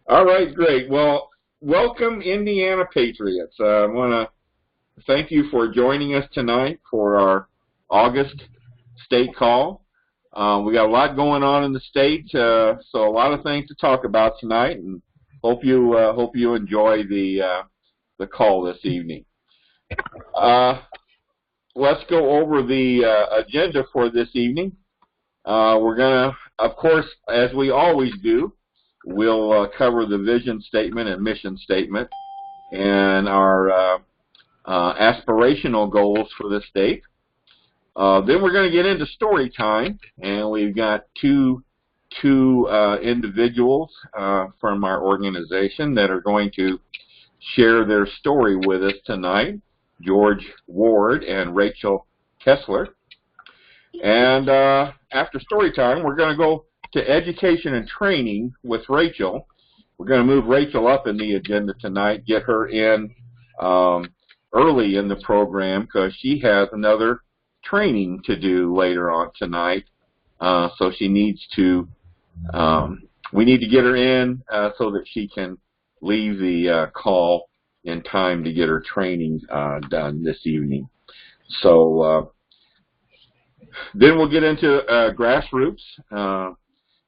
All right, great. Well, welcome, Indiana Patriots. I want to thank you for joining us tonight for our August state call. We got a lot going on in the state, so a lot of things to talk about tonight, and hope you enjoy the call this evening. Let's go over the agenda for this evening. We're gonna, of course, as we always do, we'll cover the vision statement and mission statement and our aspirational goals for the state. Then we're going to get into story time, and we've got two individuals from our organization that are going to share their story with us tonight, George Ward and Rachel Kessler. And after story time, we're going to go to education and training with Rachel. We're going to move Rachel up in the agenda tonight, get her in early in the program because she has another training to do later on tonight. So she needs to, we need to get her in so that she can leave the call in time to get her training done this evening. So then we'll get into grassroots.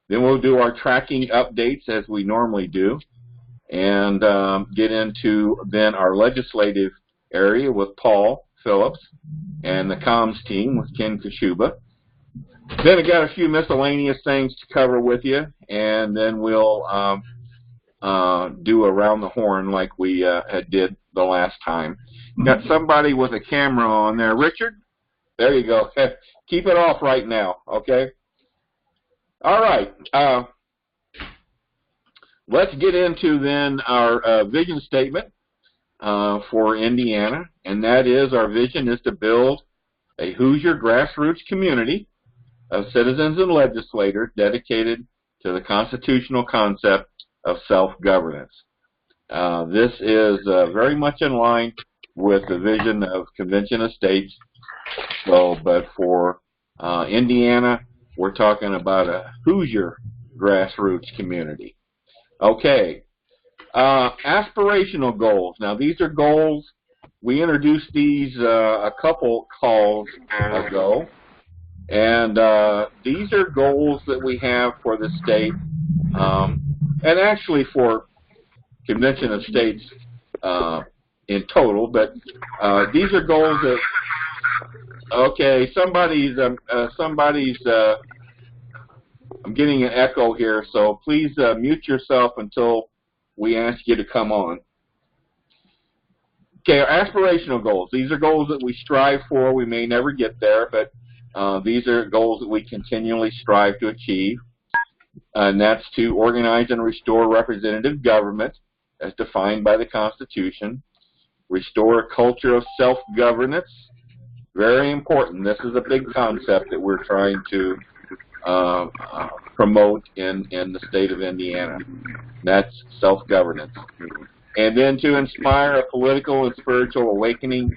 Then we'll do our tracking updates as we normally do, and get into then our legislative area with Paul Phillips and the comms team with Ken Kashuba. Then I got a few miscellaneous things to cover with you, and then we'll do around the horn like we did the last time. Got somebody with a camera on there. Richard? There you go. Keep it off right now, okay? All right. Let's get into then our vision statement for Indiana, and that is our vision is to build a Hoosier grassroots community of citizens and legislators dedicated to the constitutional concept of self-governance. This is very much in line with the vision of Convention of States. So, but for Indiana, we're talking about a Hoosier grassroots community. Okay, aspirational goals. Now, these are goals. We introduced these a couple calls ago, and these are goals that we have for the state, and actually for Convention of States in total, but these are goals that, okay, I'm getting an echo here, so please mute yourself until we ask you to come on. Okay, our aspirational goals. These are goals that we strive for. We may never get there, but these are goals that we continually strive to achieve. And that's to organize and restore representative government as defined by the Constitution, restore a culture of self-governance. Very important. This is a big concept that we're trying to promote in the state of Indiana. That's self-governance. And then to inspire a political and spiritual awakening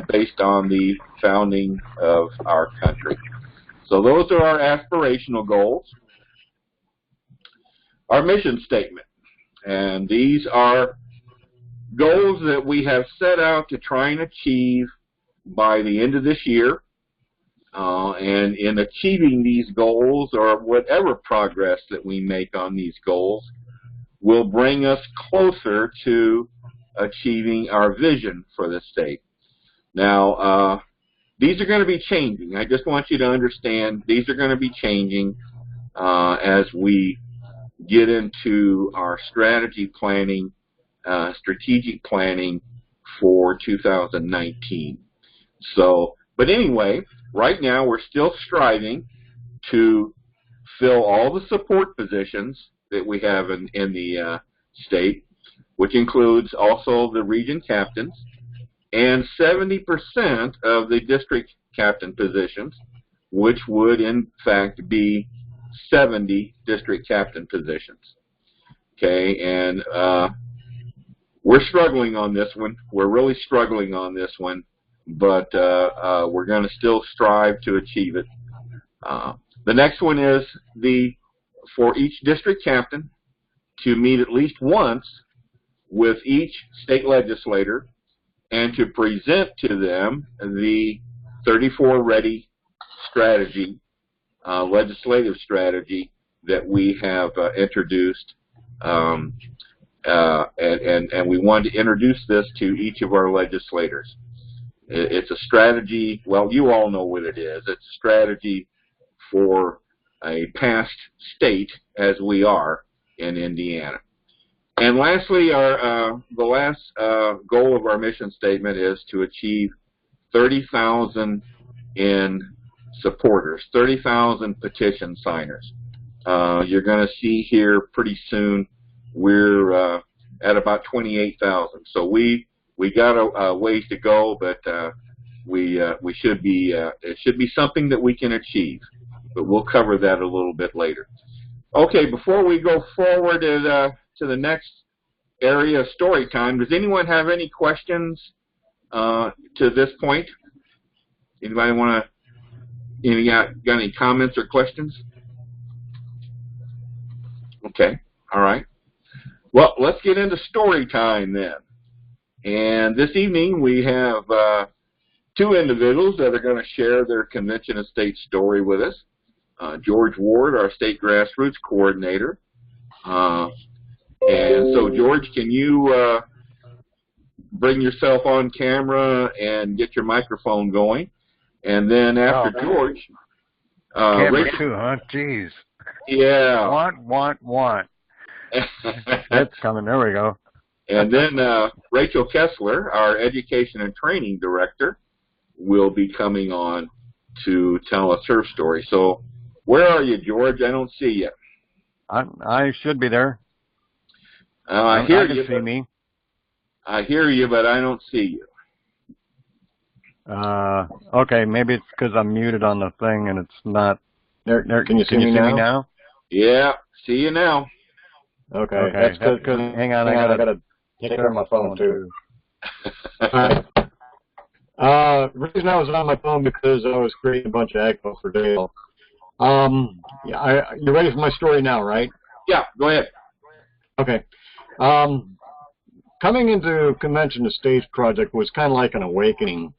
based on the founding of our country. So those are our aspirational goals. Our mission statement. And these are goals that we have set out to try and achieve by the end of this year. And in achieving these goals, or whatever progress that we make on these goals, will bring us closer to achieving our vision for the state. Now, these are going to be changing. I just want you to understand these are going to be changing as we get into our strategy planning, strategic planning for 2019. So, but anyway, right now we're still striving to fill all the support positions that we have in the state, which includes also the region captains and 70% of the district captain positions, which would in fact be 70 district captain positions. Okay, and we're struggling on this one. We're really struggling on this one, but we're going to still strive to achieve it. The next one is for each district captain, to meet at least once with each state legislator and to present to them the 34 Ready strategy, legislative strategy that we have introduced, and we wanted to introduce this to each of our legislators. It's a strategy, well, you all know what it is. It's a strategy for a past state as we are in Indiana. And lastly, the last goal of our mission statement is to achieve 30,000 in supporters, 30,000 petition signers. You're going to see here pretty soon we're at about 28,000. So we got a ways to go, but we should be it should be something that we can achieve. But we'll cover that a little bit later. Okay, before we go forward to the next area of story time, does anyone have any questions to this point? Anybody want to? Got any comments or questions? Okay, all right. Well, let's get into story time then. And this evening we have two individuals that are going to share their Convention of States story with us. George Ward, our state grassroots coordinator. And so, George, can you bring yourself on camera and get your microphone going? And then after George... camera too, huh? Jeez. Yeah. Want. That's coming. There we go. And then Rachel Kessler, our Education and Training Director, will be coming on to tell us her story. So, where are you, George? I don't see you. I should be there. I hear you. See me. I hear you, but I don't see you. Okay, maybe it's because I'm muted on the thing and it's not. There. Can you see me now? Yeah, see you now. Okay, that's good. Hang on, I gotta take care of my phone too. Alright. Reason I was on my phone because I was creating a bunch of echo for Dale. You're ready for my story now, right? Yeah, go ahead. Okay. Coming into Convention of States project was kind of like an awakening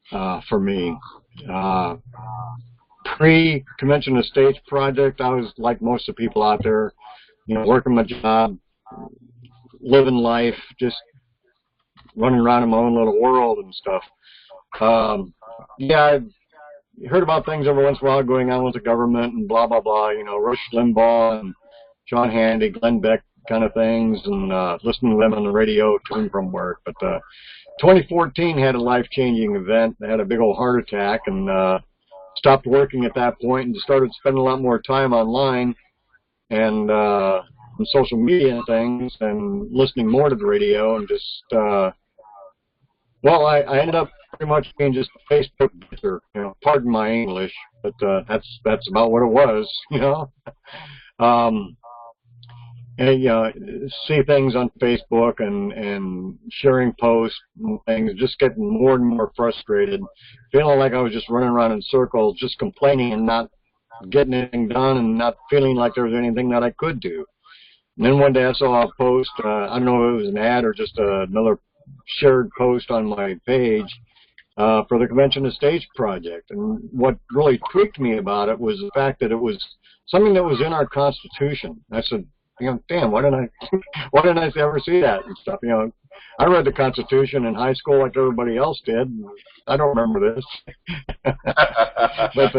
for me. Pre-Convention of States project, I was like most of the people out there, working my job, living life, just running around in my own little world and stuff. I heard about things every once in a while going on with the government and blah, blah, blah, Rush Limbaugh and Sean Hannity, Glenn Beck kind of things, and listening to them on the radio to and from work. But 2014 had a life-changing event. I had a big old heart attack and stopped working at that point and started spending a lot more time online and on social media and things and listening more to the radio and just, I ended up pretty much being just a Facebook user, pardon my English, but that's about what it was, and see things on Facebook and sharing posts and things, just getting more and more frustrated, feeling like I was just running around in circles, just complaining and not getting anything done and not feeling like there was anything that I could do. And then one day I saw a post, I don't know if it was an ad or just another shared post on my page for the Convention of States project. And what really tweaked me about it was the fact that it was something that was in our Constitution. I said, damn, why didn't I ever see that and stuff? I read the Constitution in high school like everybody else did. I don't remember this. But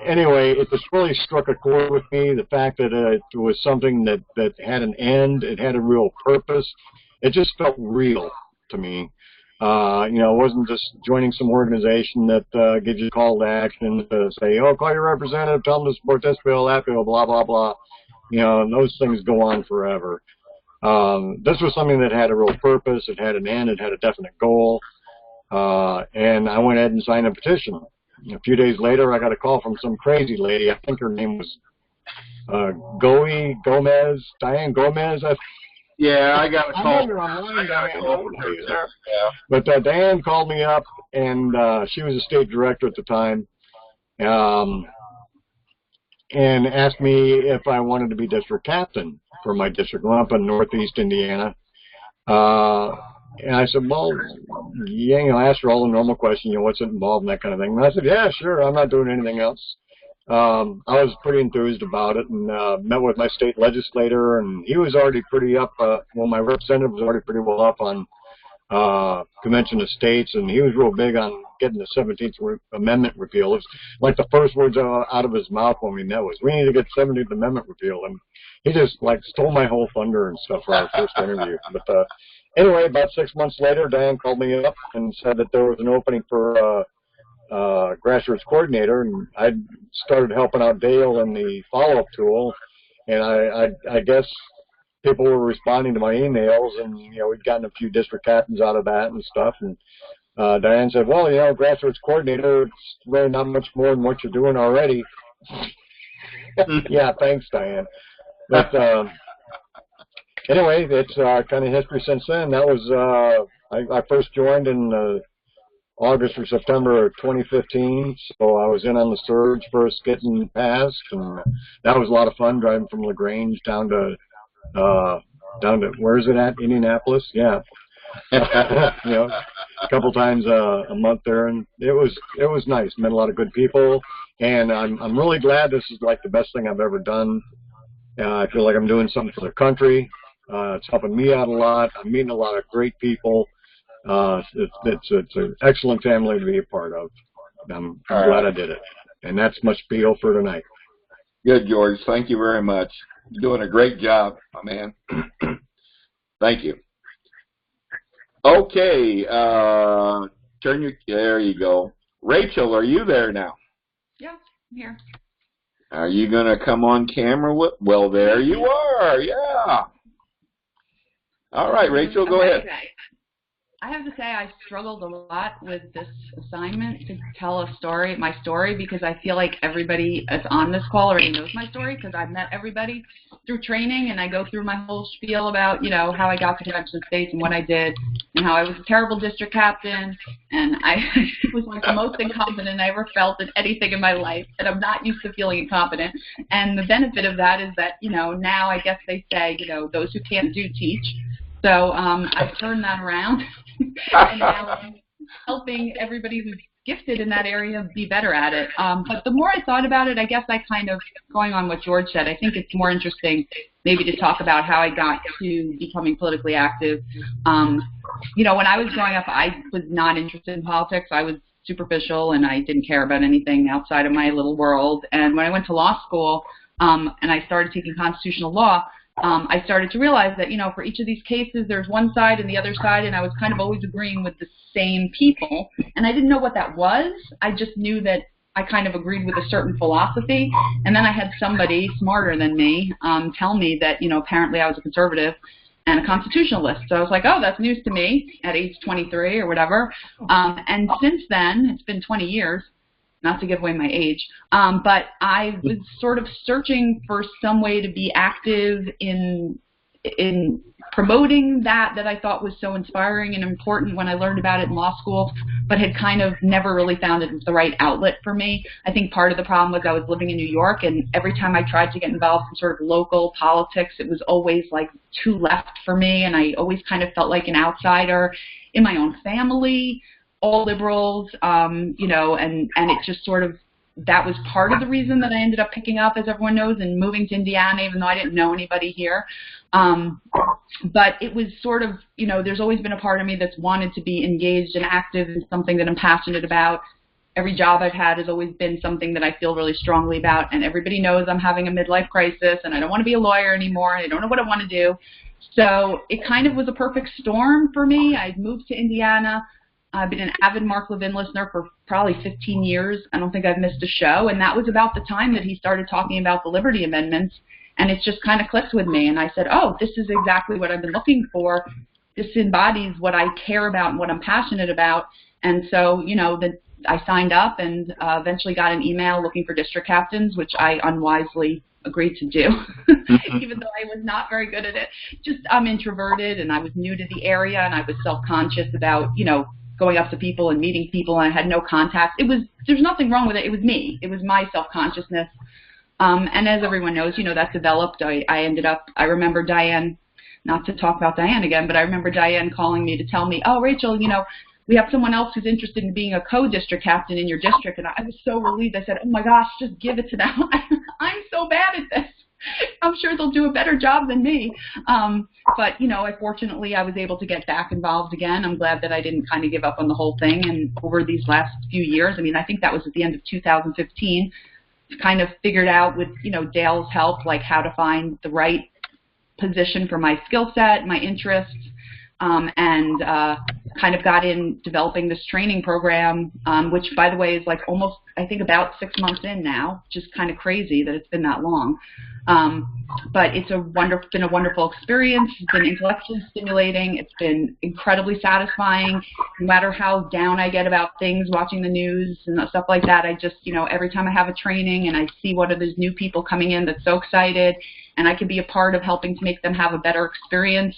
anyway, it just really struck a chord with me, the fact that it was something that had an end, it had a real purpose. It just felt real to me. It wasn't just joining some organization that gives you a call to action to say, call your representative, tell them to support this bill, that bill, blah, blah, blah. And those things go on forever. This was something that had a real purpose. It had an end. It had a definite goal. And I went ahead and signed a petition. A few days later, I got a call from some crazy lady. I think her name was Diane Gomez. Yeah, I got a call. But Diane called me up, and she was a state director at the time. and asked me if I wanted to be district captain for my district. I'm up in Northeast Indiana. And I said, well, yeah, I asked her all the normal questions, what's it involved and that kind of thing. And I said, yeah, sure, I'm not doing anything else. I was pretty enthused about it, and met with my state legislator, and he was already pretty up, my representative was already pretty well up on Convention of States, and he was real big on getting the 17th Amendment repealed. It was like the first words out of his mouth when we met was, we need to get 17th Amendment repealed. And he just like stole my whole thunder and stuff for our first interview. But anyway, about 6 months later, Diane called me up and said that there was an opening for grassroots coordinator, and I started helping out Dale in the follow-up tool, and I guess people were responding to my emails, and we'd gotten a few district captains out of that and stuff, and Diane said, well, grassroots coordinator, it's really not much more than what you're doing already. Yeah, thanks, Diane. But anyway, it's kind of history since then. That was I first joined in August or September of 2015, so I was in on the surge first getting passed, and that was a lot of fun driving from LaGrange down to where is it at? Indianapolis, yeah. A couple times a month there, and it was nice. Met a lot of good people, and I'm really glad. This is like the best thing I've ever done. I feel like I'm doing something for the country. It's helping me out a lot. I'm meeting a lot of great people. It's an excellent family to be a part of. I'm glad I did it. And that's my spiel for tonight. Good, George. Thank you very much. You're doing a great job, my man. Thank you. Okay. There you go. Rachel, are you there now? Yeah, I'm here. Are you going to come on camera? Well, there you are. Yeah. All right, Rachel, go ahead. I have to say I struggled a lot with this assignment to tell a story, my story, because I feel like everybody that's on this call already knows my story because I've met everybody through training, and I go through my whole spiel about, how I got to Convention of States and what I did and how I was a terrible district captain, and I was like the most incompetent I ever felt in anything in my life, and I'm not used to feeling incompetent. And the benefit of that is that, now I guess they say, those who can't do teach. So I've turned that around, and now I'm helping everybody who's gifted in that area be better at it. But the more I thought about it, I guess I kind of, going on what George said, I think it's more interesting maybe to talk about how I got to becoming politically active. When I was growing up, I was not interested in politics. I was superficial, and I didn't care about anything outside of my little world. And when I went to law school and I started taking constitutional law, I started to realize that, for each of these cases, there's one side and the other side, and I was kind of always agreeing with the same people. And I didn't know what that was. I just knew that I kind of agreed with a certain philosophy. And then I had somebody smarter than me tell me that, apparently I was a conservative and a constitutionalist. So I was like, oh, that's news to me at age 23 or whatever. And since then, it's been 20 years. Not to give away my age, but I was sort of searching for some way to be active in promoting that I thought was so inspiring and important when I learned about it in law school, but had kind of never really found it the right outlet for me. I think part of the problem was I was living in New York, and every time I tried to get involved in sort of local politics, it was always like too left for me, and I always kind of felt like an outsider in my own family. All liberals, and it just sort of, that was part of the reason that I ended up picking up, as everyone knows, and moving to Indiana, even though I didn't know anybody here. But it was sort of, there's always been a part of me that's wanted to be engaged and active in something that I'm passionate about. Every job I've had has always been something that I feel really strongly about, and everybody knows I'm having a midlife crisis, and I don't want to be a lawyer anymore, and I don't know what I want to do. So it kind of was a perfect storm for me. I moved to Indiana. I've been an avid Mark Levin listener for probably 15 years. I don't think I've missed a show. And that was about the time that he started talking about the Liberty Amendments. And it just kind of clicked with me. And I said, oh, this is exactly what I've been looking for. This embodies what I care about and what I'm passionate about. And so, I signed up and eventually got an email looking for district captains, which I unwisely agreed to do, even though I was not very good at it. Just I'm introverted, and I was new to the area, and I was self-conscious about, going up to people and meeting people, and I had no contact. There's nothing wrong with it. It was me. It was my self-consciousness. And as everyone knows, that developed. I remember Diane, not to talk about Diane again, but I remember Diane calling me to tell me, oh, Rachel, we have someone else who's interested in being a co-district captain in your district. And I was so relieved. I said, oh my gosh, just give it to them. I'm so bad at this. I'm sure they'll do a better job than me. But, fortunately, I was able to get back involved again. I'm glad that I didn't kind of give up on the whole thing. And over these last few years, I think that was at the end of 2015, kind of figured out with, Dale's help, like how to find the right position for my skill set, my interests, and kind of got in developing this training program, which, by the way, is like almost, I think, about 6 months in now, which is kind of crazy that it's been that long. But it's been a wonderful experience. It's been intellectually stimulating. It's been incredibly satisfying. No matter how down I get about things, watching the news and stuff like that, I just, every time I have a training and I see one of those new people coming in that's so excited, and I can be a part of helping to make them have a better experience.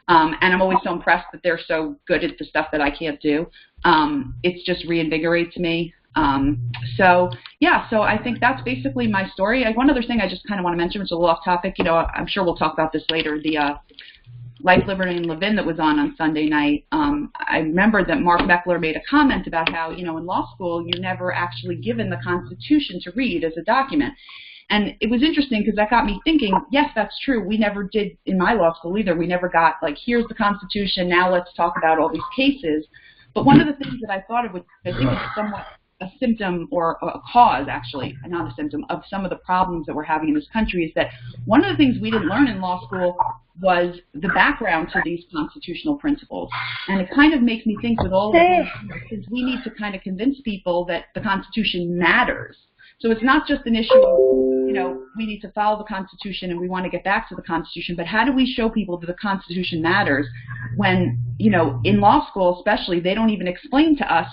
And I'm always so impressed that they're so good at the stuff that I can't do. It's just reinvigorates me. So I think that's basically my story. One other thing I just kind of want to mention, which is a little off topic, I'm sure we'll talk about this later, the Life, Liberty, and Levin that was on Sunday night. I remember that Mark Meckler made a comment about how, in law school, you're never actually given the Constitution to read as a document. And it was interesting because that got me thinking, yes, that's true. We never did in my law school either. We never got, like, here's the Constitution, now let's talk about all these cases. But one of the things that I thought of, which I think is somewhat a symptom or a cause, actually, not a symptom, of some of the problems that we're having in this country is that one of the things we didn't learn in law school was the background to these constitutional principles. And it kind of makes me think with all of this, since we need to kind of convince people that the Constitution matters. So it's not just an issue of, we need to follow the Constitution and we want to get back to the Constitution, but how do we show people that the Constitution matters when, in law school especially, they don't even explain to us,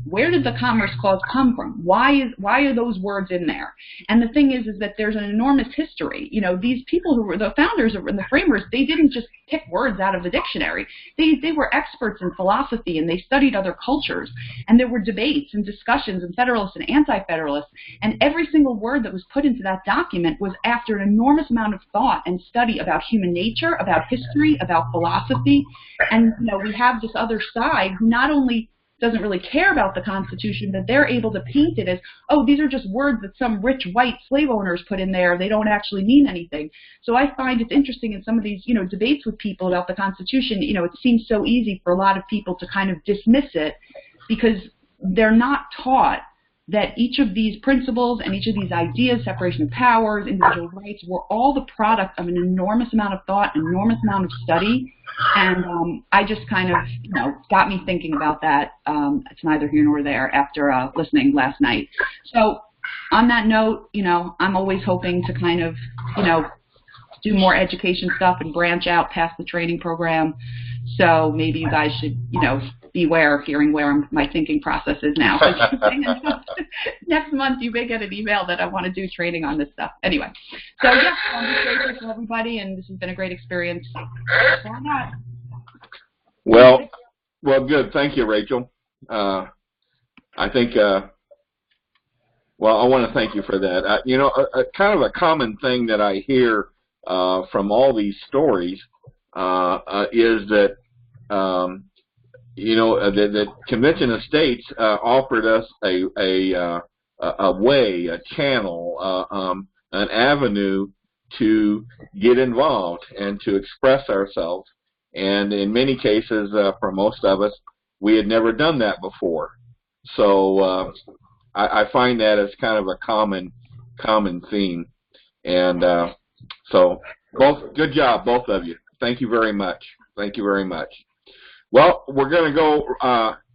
where did the Commerce Clause come from? Why are those words in there? And the thing is that there's an enormous history. These people who were the founders and the framers, they didn't just pick words out of the dictionary. They were experts in philosophy and they studied other cultures. And there were debates and discussions and Federalists and Anti-Federalists. And every single word that was put into that document was after an enormous amount of thought and study about human nature, about history, about philosophy. And, we have this other side who not only doesn't really care about the Constitution, but they're able to paint it as, oh, these are just words that some rich white slave owners put in there. They don't actually mean anything. So I find it's interesting in some of these, debates with people about the Constitution, it seems so easy for a lot of people to kind of dismiss it because they're not taught that each of these principles and each of these ideas, separation of powers, individual rights, were all the product of an enormous amount of thought, an enormous amount of study. And I just kind of, got me thinking about that. It's neither here nor there after listening last night. So on that note, I'm always hoping to kind of, do more education stuff and branch out past the training program. So maybe you guys should, beware hearing where my thinking process is now. Next month you may get an email that I want to do training on this stuff. Anyway, so yeah, I'm just grateful for everybody, and this has been a great experience. Why not? Well, good. Thank you, Rachel. I think, I want to thank you for that. Kind of a common thing that I hear from all these stories is that the Convention of States offered us a way, a channel, an avenue to get involved and to express ourselves. And in many cases, for most of us, we had never done that before. So I find that as kind of a common theme. And so good job, both of you. Thank you very much. Thank you very much. Well, we're going to go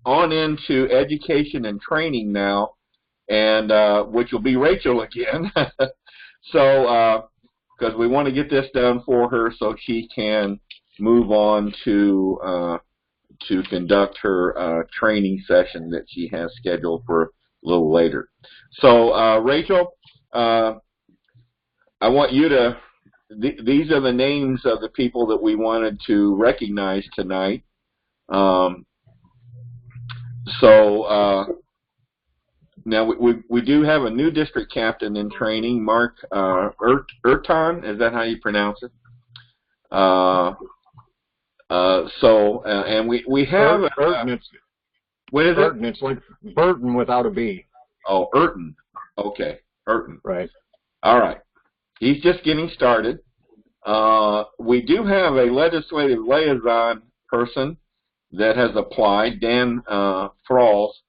on into education and training now, and which will be Rachel again. So, because we want to get this done for her so she can move on to conduct her training session that she has scheduled for a little later. So, Rachel, I want you to. These are the names of the people that we wanted to recognize tonight. now we do have a new district captain in training, Mark Erton. Is that how you pronounce it? And we have Burton. What is Burton. it? It's like Burton without a B. Oh, Erton. Okay, Erton. Right. All right. He's just getting started. We do have a legislative liaison person that has applied, Dan Thralls.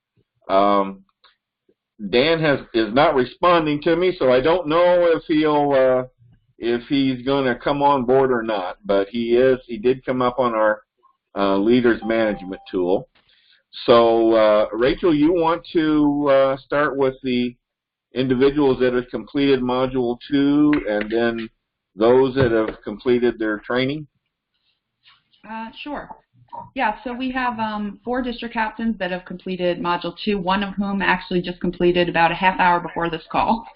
Dan is not responding to me, so I don't know if he's going to come on board or not. But he did come up on our leaders management tool. So Rachel, you want to start with the individuals that have completed Module 2, and then those that have completed their training? Sure. Yeah, so we have 4 district captains that have completed Module 2, one of whom actually just completed about a half hour before this call,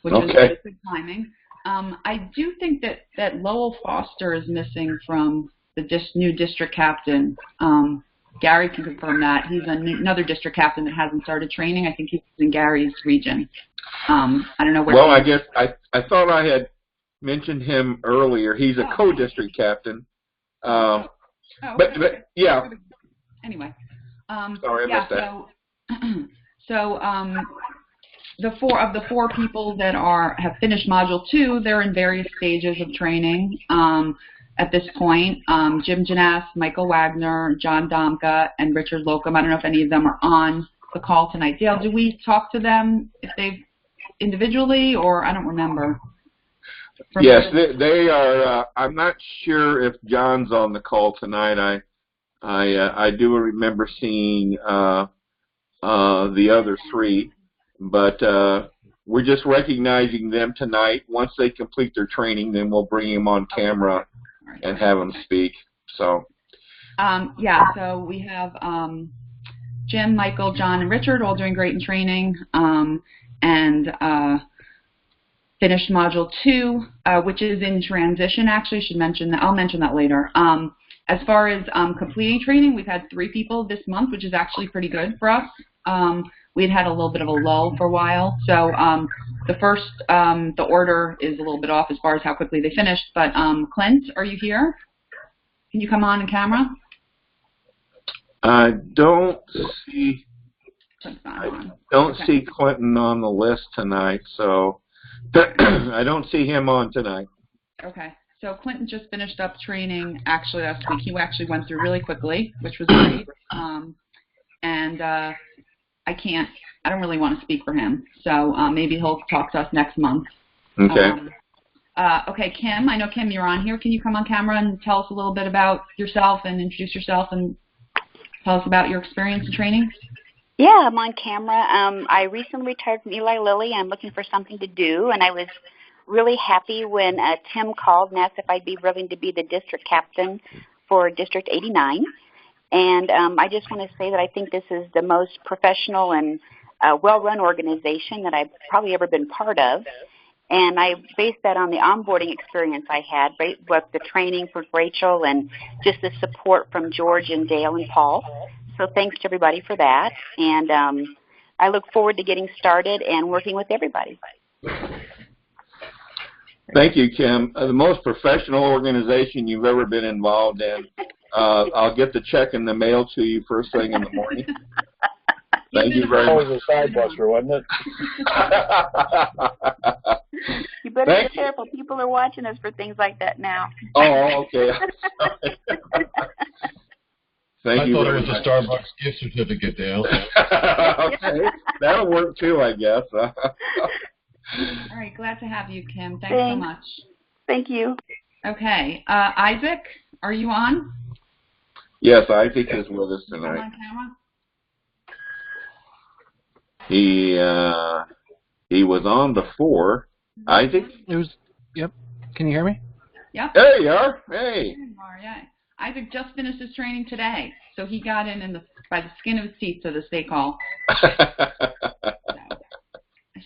which is good timing. I do think that Lowell Foster is missing from the new district captain. Gary can confirm that. He's another district captain that hasn't started training. I think he's in Gary's region. I don't know where. Well, I guess I thought I had mentioned him earlier. He's a co-district captain. But yeah. Anyway. Sorry, I missed that. So the four people that have finished Module 2, they're in various stages of training. At this point, Jim Janas, Michael Wagner, John Domka, and Richard Locum. I don't know if any of them are on the call tonight. Dale, do we talk to them if they've individually, or I don't remember? Yes, they are. I'm not sure if John's on the call tonight. I do remember seeing the other 3, but we're just recognizing them tonight. Once they complete their training, then we'll bring them on camera and have them speak. So so we have Jim, Michael, John, and Richard all doing great in training, and finished Module 2, which is in transition. Actually, I should mention that. I'll mention that later. As far as completing training, we've had 3 people this month, which is actually pretty good for us. We'd had a little bit of a lull for a while, so the order is a little bit off as far as how quickly they finished. But Clint, are you here? Can you come on camera? I don't see Clinton on the list tonight, so I don't see him on tonight. Okay. So Clinton just finished up training actually last week. He actually went through really quickly, which was great. I don't really want to speak for him. So maybe he'll talk to us next month. Okay. Okay, Kim, I know, Kim, you're on here. Can you come on camera and tell us a little bit about yourself and introduce yourself and tell us about your experience in training? Yeah, I'm on camera. I recently retired from Eli Lilly. I'm looking for something to do, and I was really happy when Tim called and asked if I'd be willing to be the district captain for District 89. And I just want to say that I think this is the most professional and well-run organization that I've probably ever been part of. And I based that on the onboarding experience I had with the training for Rachel and just the support from George and Dale and Paul. So thanks to everybody for that. And I look forward to getting started and working with everybody. Thank you, Kim. The most professional organization you've ever been involved in. I'll get the check in the mail to you first thing in the morning. Thank you very much. That was a side buster, wasn't it? You better be careful. People are watching us for things like that now. Oh, okay. Thank you. I thought it was a Starbucks gift certificate, Dale. Okay. That'll work too, I guess. All right, glad to have you, Kim. Thanks so much. Thank you. Okay, Isaac, are you on? Yes, Isaac is with us tonight. On camera? He was on before. Isaac? It was. Yep. Can you hear me? Yep. There you are. Hey. Yeah. Isaac just finished his training today, so he got in by the skin of his teeth, so to speak.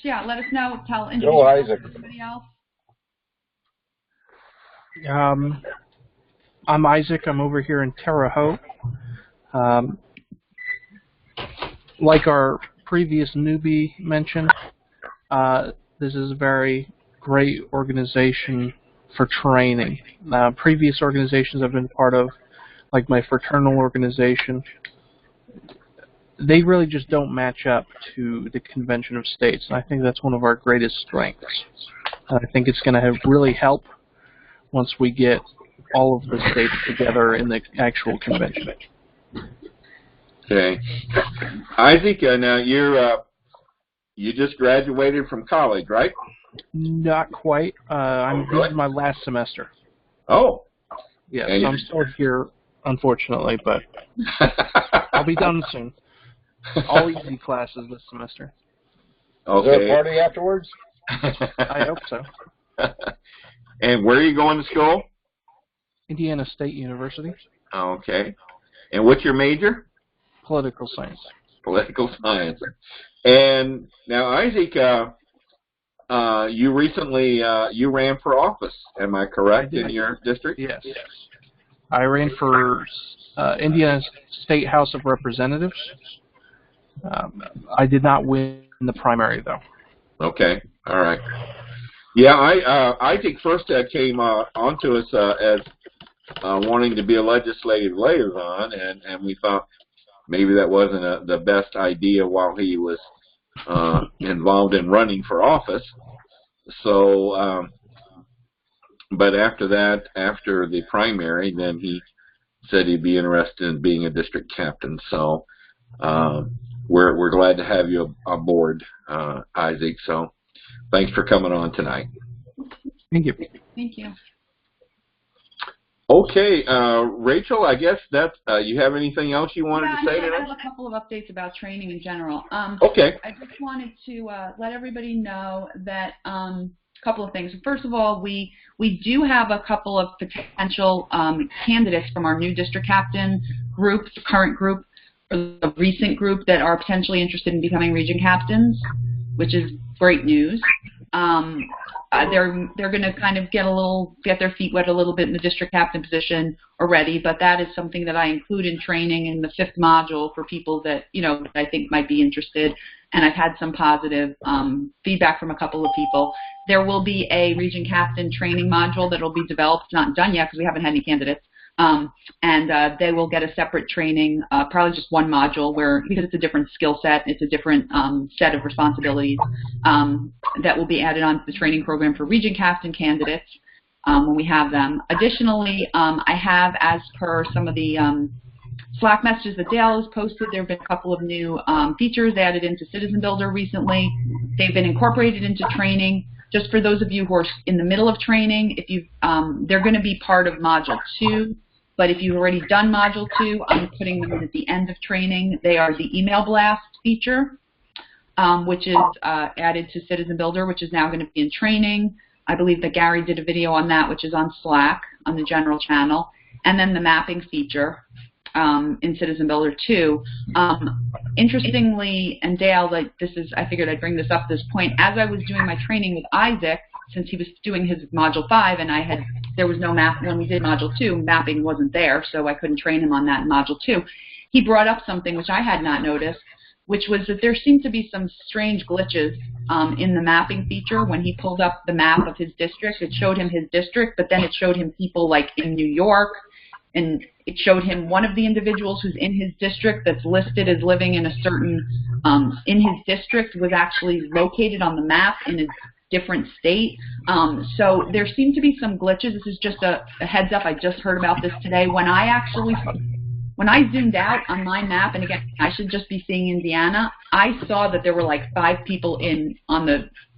Yeah, let us know. Go, Isaac. Anybody else? I'm Isaac. I'm over here in Terre Haute. Like our previous newbie mentioned, this is a very great organization for training. Previous organizations I've been part of, like my fraternal organization, they really just don't match up to the Convention of States, and I think that's one of our greatest strengths. I think it's going to really help once we get all of the states together in the actual convention. Okay. Isaac, now you just graduated from college, right? Not quite. This is my last semester. Oh. Yes, so I'm still here, unfortunately, but I'll be done soon. All easy classes this semester. Okay. Is there a party afterwards? I hope so. And where are you going to school? Indiana State University. Okay. And what's your major? Political science. Political science. And now, Isaac, you recently you ran for office. Am I correct in your district? Yes. I ran for Indiana State House of Representatives. I did not win the primary, though. Okay. All right. Yeah, Isaac first came onto us as wanting to be a legislative liaison, and we thought maybe that wasn't the best idea while he was involved in running for office. So, but after that, after the primary, then he said he'd be interested in being a district captain. So we're glad to have you aboard, Isaac. So thanks for coming on tonight. Thank you. Thank you. Okay, Rachel, I guess that you have anything else you wanted to say I today? have a couple of updates about training in general. Okay. I just wanted to let everybody know that a couple of things. First of all, we do have a couple of potential candidates from our new district captain group, the current group, or the recent group that are potentially interested in becoming region captains, which is great news. They're going to kind of get their feet wet a little bit in the district captain position already, but that is something that I include in training in the 5th module for people that I think might be interested. And I've had some positive feedback from a couple of people. There will be a region captain training module that will be developed. It's not done yet because we haven't had any candidates. And they will get a separate training, probably just one module because it's a different skill set, it's a different set of responsibilities that will be added onto the training program for region captain candidates when we have them. Additionally, I have, as per some of the Slack messages that Dale has posted, there have been a couple of new features added into Citizen Builder recently. They've been incorporated into training. Just for those of you who are in the middle of training, if you they're going to be part of Module 2. But if you've already done Module 2, I'm putting them at the end of training. They are the email blast feature, which is added to Citizen Builder, which is now going to be in training. I believe that Gary did a video on that, which is on Slack on the general channel. And then the mapping feature in Citizen Builder 2. Interestingly, and Dale, I figured I'd bring this up at this point, as I was doing my training with Isaac, since he was doing his Module 5, and there was no map when we did Module 2, mapping wasn't there, so I couldn't train him on that in Module 2. He brought up something which I had not noticed, which was that there seemed to be some strange glitches in the mapping feature. When he pulled up the map of his district, it showed him his district, but then it showed him people like in New York, and it showed him one of the individuals who's in his district that's listed as living in a certain, in his district was actually located on the map in a different state. So there seem to be some glitches. This is just a heads up. I just heard about this today. When I zoomed out on my map, and again, I should just be seeing Indiana, I saw that there were like 5 people in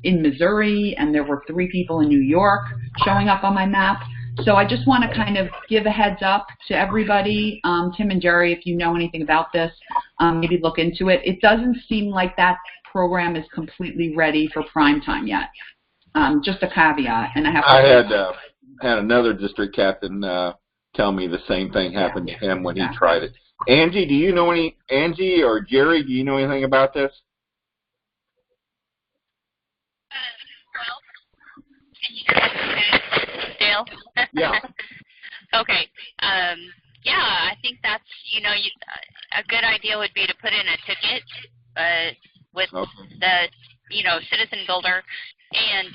Missouri, and there were 3 people in New York showing up on my map. So I just want to kind of give a heads up to everybody, Tim and Jerry, if you know anything about this, maybe look into it. It doesn't seem like that program is completely ready for prime time yet. Just a caveat, and I had another district captain tell me the same thing happened to him when he tried it. Angie, do you know Angie or Jerry, do you know anything about this? Dale? Yeah. Okay. Yeah, I think that's, a good idea would be to put in a ticket, with Okay. the, Citizen Builder. And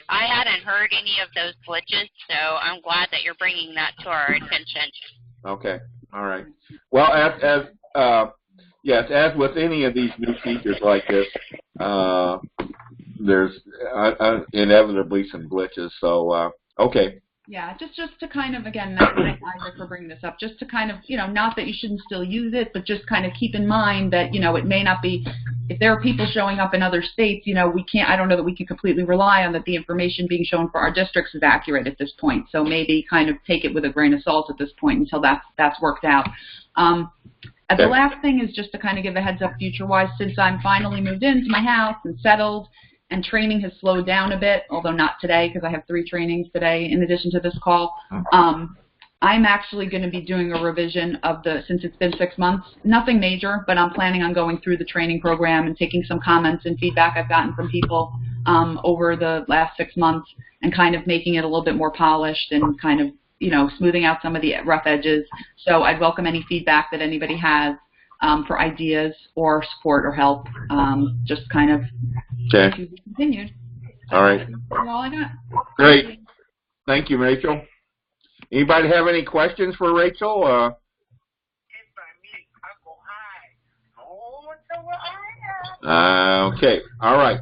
I hadn't heard any of those glitches, so I'm glad that you're bringing that to our attention. Okay. All right. Well, yes, as with any of these new features like this, there's inevitably some glitches. So, okay. Yeah, just to kind of, again, thank Isaac for bringing this up, just to kind of, not that you shouldn't still use it, but just kind of keep in mind that, it may not be, if there are people showing up in other states, I don't know that we can completely rely on that the information being shown for our districts is accurate at this point. So maybe kind of take it with a grain of salt at this point until that's worked out. The last thing is just to kind of give a heads up future-wise, since I'm finally moved into my house and settled, and training has slowed down a bit, although not today because I have 3 trainings today in addition to this call. I'm actually going to be doing a revision of since it's been 6 months, nothing major, but I'm planning on going through the training program and taking some comments and feedback I've gotten from people over the last 6 months and kind of making it a little bit more polished and kind of, smoothing out some of the rough edges. So I'd welcome any feedback that anybody has for ideas or support or help. Just kind of to be continued. All right. That's all I got. Great. Thank you, Rachel. Anybody have any questions for Rachel? Okay. All right.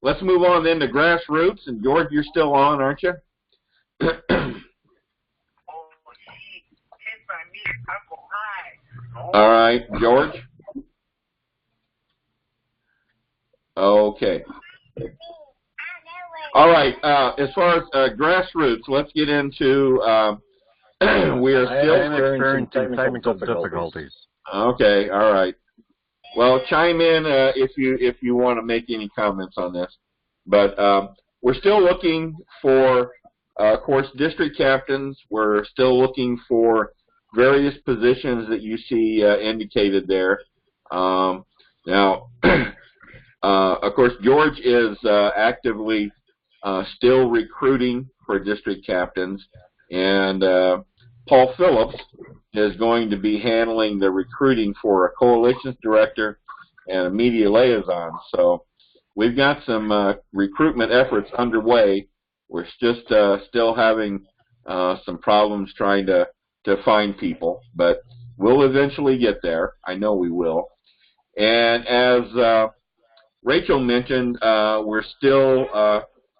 Let's move on then to grassroots. And George, you're still on, aren't you? All right, George. Okay. All right. As far as grassroots, let's get into. We are still experiencing technical difficulties. Okay. All right. Well, chime in if you want to make any comments on this. But we're still looking for, of course, district captains. We're still looking for various positions that you see indicated there. Now, of course, George is actively still recruiting for district captains, and Paul Phillips is going to be handling the recruiting for a coalitions director and a media liaison. So we've got some recruitment efforts underway. We're just still having some problems trying to find people, but we'll eventually get there. I know we will. And as Rachel mentioned, we're still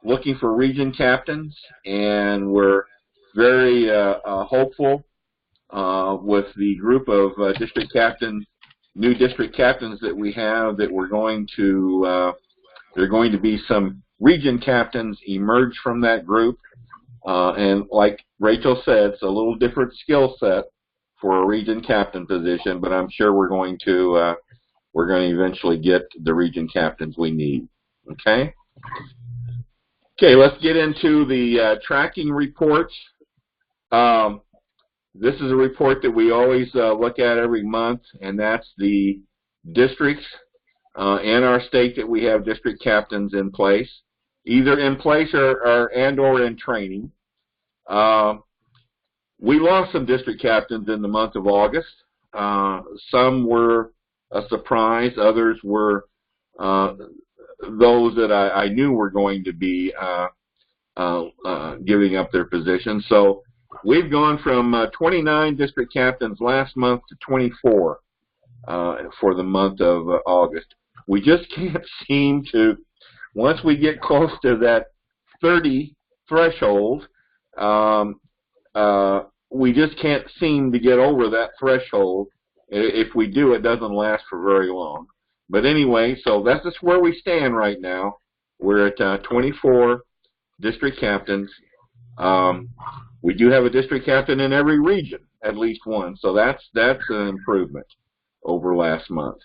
looking for region captains, and we're very hopeful with the group of new district captains that we have, that we're going to, there are going to be some region captains emerge from that group. And like Rachel said, it's a little different skill set for a region captain position, but I'm sure we're going to eventually get the region captains we need. Okay? Okay, let's get into the tracking reports. This is a report that we always look at every month, and that's the districts in our state that we have district captains in place, either in place or in training. We lost some district captains in the month of August. Some were a surprise. Others were those that I knew were going to be giving up their position. So we've gone from 29 district captains last month to 24 for the month of August. We just can't seem to, once we get close to that 30 threshold, we just can't seem to get over that threshold. If we do, it doesn't last for very long. But anyway, so that's just where we stand right now. We're at 24 district captains. We do have a district captain in every region, at least one. So that's an improvement over last month.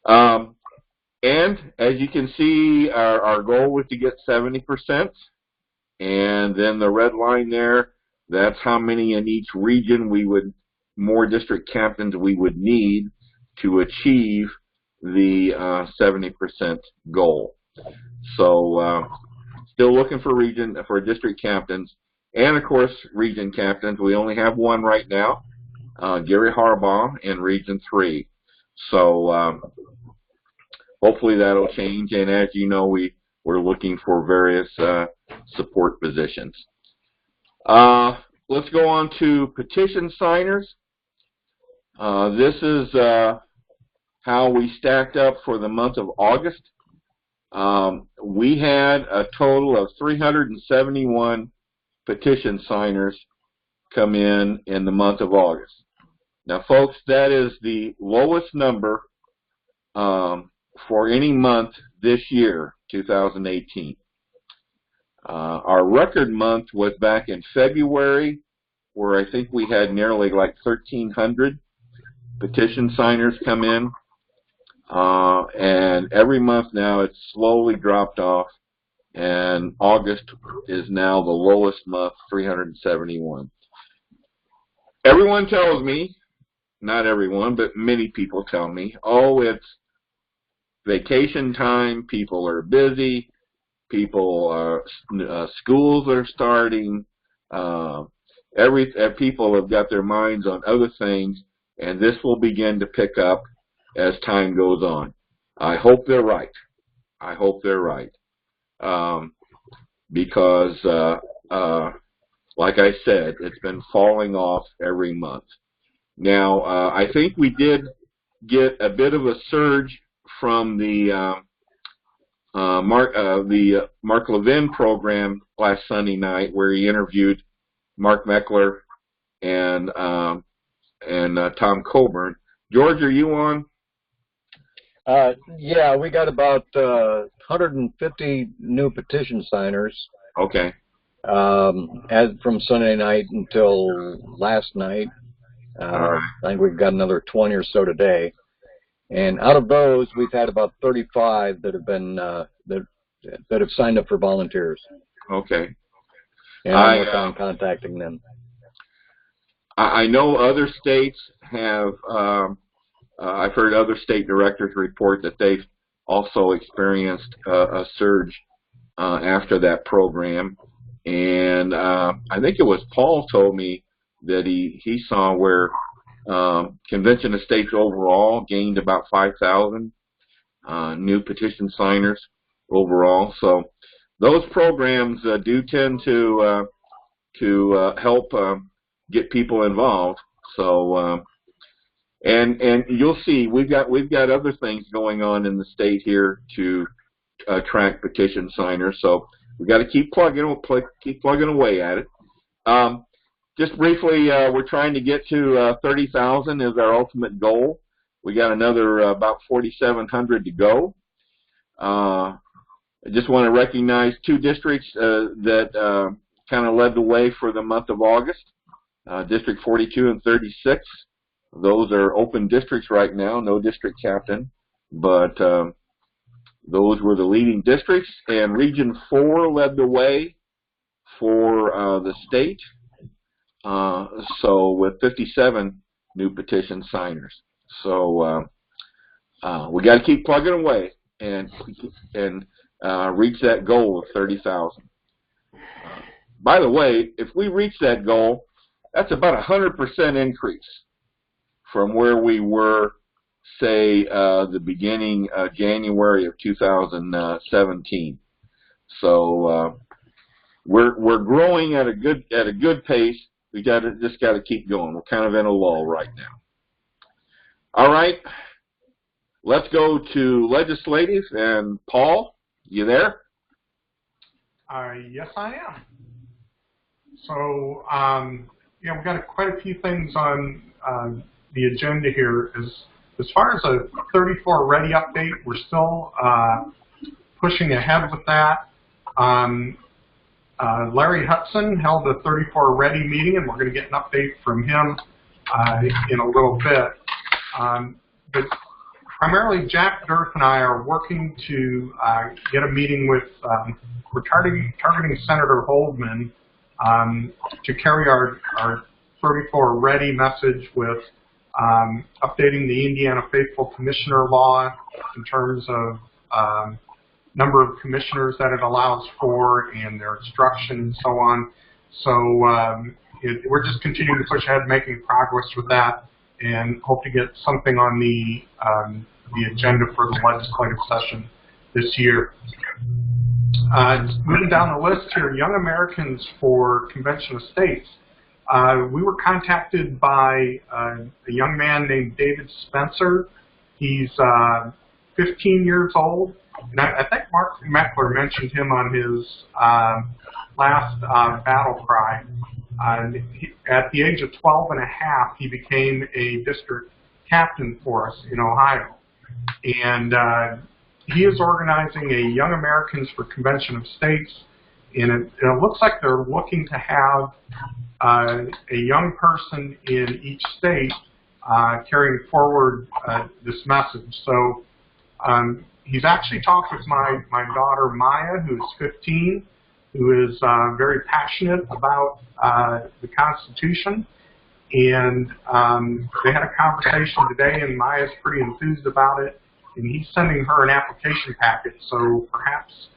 And as you can see, our goal was to get 70%. And then the red line there, that's how many in each region more district captains we would need to achieve the 70% goal. So still looking for district captains, and of course region captains. We only have one right now, Gary Harbaugh in Region 3. So hopefully that'll change. And as you know, we're looking for various support positions. Let's go on to petition signers. This is how we stacked up for the month of August. We had a total of 371 petition signers come in the month of August. Now, folks, that is the lowest number for any month this year, 2018. Our record month was back in February, where I think we had nearly like 1,300 petition signers come in. And every month now it's slowly dropped off, and August is now the lowest month, 371. Everyone tells me, not everyone, but many people tell me, oh, it's vacation time, people are busy, people are, schools are starting, people have got their minds on other things, and this will begin to pick up as time goes on. I hope they're right. I hope they're right. Because, like I said, it's been falling off every month. Now, I think we did get a bit of a surge from the Mark Levin program last Sunday night, where he interviewed Mark Meckler and Tom Coburn. George, are you on? Yeah, we got about 150 new petition signers. Okay. As from Sunday night until last night. I think we've got another 20 or so today. And out of those, we've had about 35 that have been that have signed up for volunteers. Okay. And I'm working on contacting them. I know other states have. I've heard other state directors report that they've also experienced a surge after that program, and I think it was Paul told me that he saw where Convention of States overall gained about 5,000 new petition signers overall. So those programs do tend to help get people involved. So. And you'll see we've got other things going on in the state here to attract petition signers. So we've got to keep plugging away at it. Just briefly, we're trying to get to 30,000 is our ultimate goal. We got another about 4,700 to go. I just want to recognize two districts that kind of led the way for the month of August, District 42 and 36. Those are open districts right now, no district captain, but those were the leading districts. And Region 4 led the way for the state, so with 57 new petition signers. So we got to keep plugging away and reach that goal of 30,000. By the way, if we reach that goal, that's about 100% increase from where we were, say, the beginning of January of 2017. So we're growing at a good pace. We just got to keep going. We're kind of in a lull right now. All right, let's go to legislative. And Paul, you there? Yes, I am. So we've got quite a few things on the agenda here. As far as a 34 Ready update, we're still pushing ahead with that. Larry Hudson held a 34 Ready meeting, and we're going to get an update from him in a little bit. But primarily, Jack Dirth and I are working to get a meeting with, we're targeting Senator Holdman to carry our 34 Ready message with updating the Indiana Faithful Commissioner Law in terms of number of commissioners that it allows for and their instruction and so on. So we're just continuing to push ahead, making progress with that, and hope to get something on the the agenda for the legislative session this year. Moving down the list here, Young Americans for Convention of States. We were contacted by a young man named David Spencer. He's 15 years old, and I think Mark Meckler mentioned him on his last battle cry. At the age of 12 and a half, he became a district captain for us in Ohio. And he is organizing a Young Americans for Convention of States, and it looks like they're looking to have a young person in each state carrying forward this message. So he's actually talked with my daughter Maya, who's 15, who is very passionate about the Constitution. And they had a conversation today, and Maya's pretty enthused about it. And he's sending her an application packet. So perhaps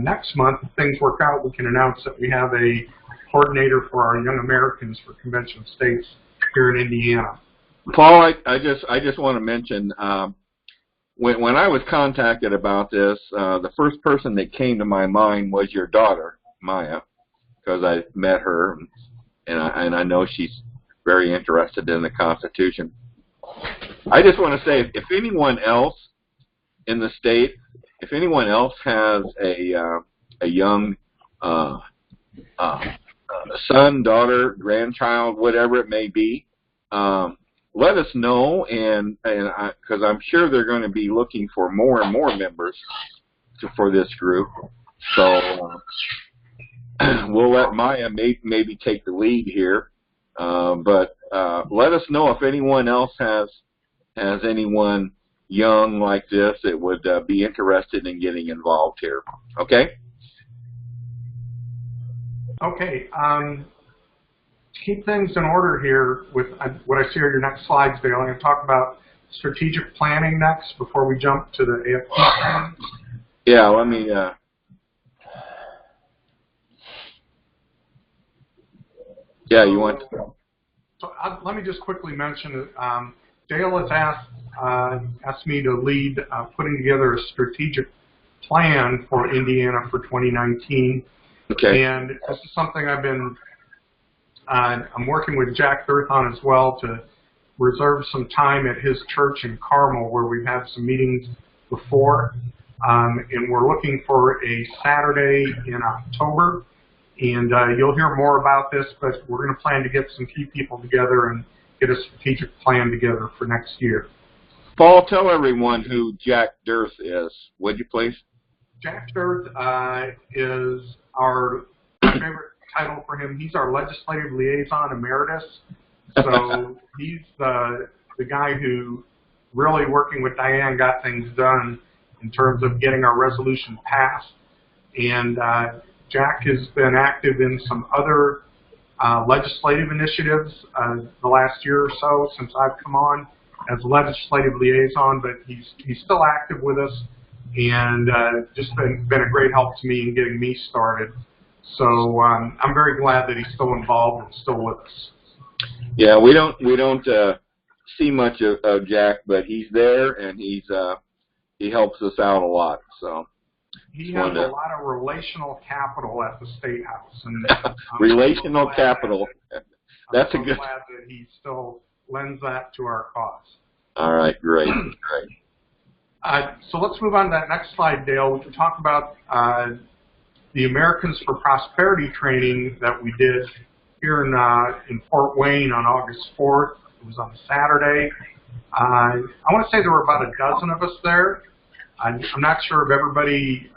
next month, if things work out, we can announce that we have a coordinator for our Young Americans for Convention of States here in Indiana. Paul, I just want to mention, when I was contacted about this, the first person that came to my mind was your daughter, Maya, because I met her, and I know she's very interested in the Constitution. I just want to say, if anyone else in the state, if anyone else has a young son, daughter, grandchild, whatever it may be, let us know, and because I'm sure they're going to be looking for more and more members for this group. So we'll let Maya maybe take the lead here, but let us know if anyone else has anyone young like this that would be interested in getting involved here. Okay? Okay. Keep things in order here with what I see are your next slides, Dale. I'm going to talk about strategic planning next before we jump to the AFP plan. Yeah, let me... yeah, you want to... So let me just quickly mention that Dale has asked me to lead putting together a strategic plan for Indiana for 2019. Okay. And this is something I've been, I'm working with Jack Dirth on as well to reserve some time at his church in Carmel where we've had some meetings before. And we're looking for a Saturday in October. And you'll hear more about this, but we're going to plan to get some key people together and get a strategic plan together for next year. Paul, tell everyone who Jack Dirth is, would you please? Jack Dirth is our favorite title for him. He's our legislative liaison emeritus. So he's the guy who really, working with Diane, got things done in terms of getting our resolution passed. And Jack has been active in some other legislative initiatives the last year or so since I've come on as legislative liaison, but he's still active with us and just been a great help to me in getting me started. So I'm very glad that he's still involved and still with us. Yeah, we don't see much of Jack, but he's there and he helps us out a lot. So he has a lot of relational capital at the State House. And relational capital. That's I'm a good. glad that he still lends that to our cause. All right, great, great. So let's move on to that next slide, Dale. We can talk about the Americans for Prosperity training that we did here in Fort Wayne on August 4th. It was on Saturday. I want to say there were about a dozen of us there. I'm not sure of everybody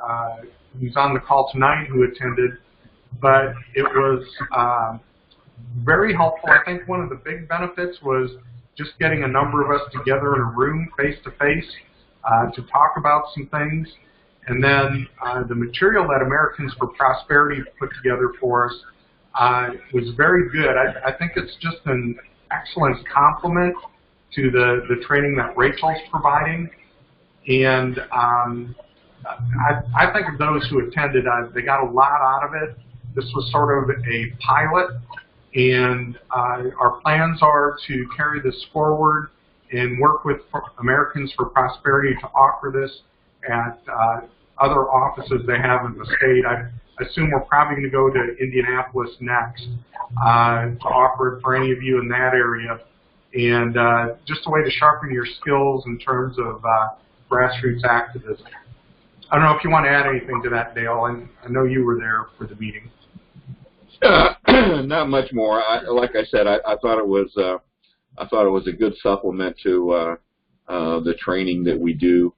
who's on the call tonight who attended, but it was very helpful. I think one of the big benefits was just getting a number of us together in a room face-to-face to talk about some things. And then the material that Americans for Prosperity put together for us was very good. I think it's just an excellent complement to the training that Rachel's providing. And I think of those who attended, they got a lot out of it. This was sort of a pilot, and our plans are to carry this forward and work with Americans for Prosperity to offer this at other offices they have in the state. I assume we're probably going to go to Indianapolis next to offer it for any of you in that area. And just a way to sharpen your skills in terms of grassroots activism. I don't know if you want to add anything to that, Dale. And I know you were there for the meeting. Not much more. Like I said, I thought it was a good supplement to the training that we do,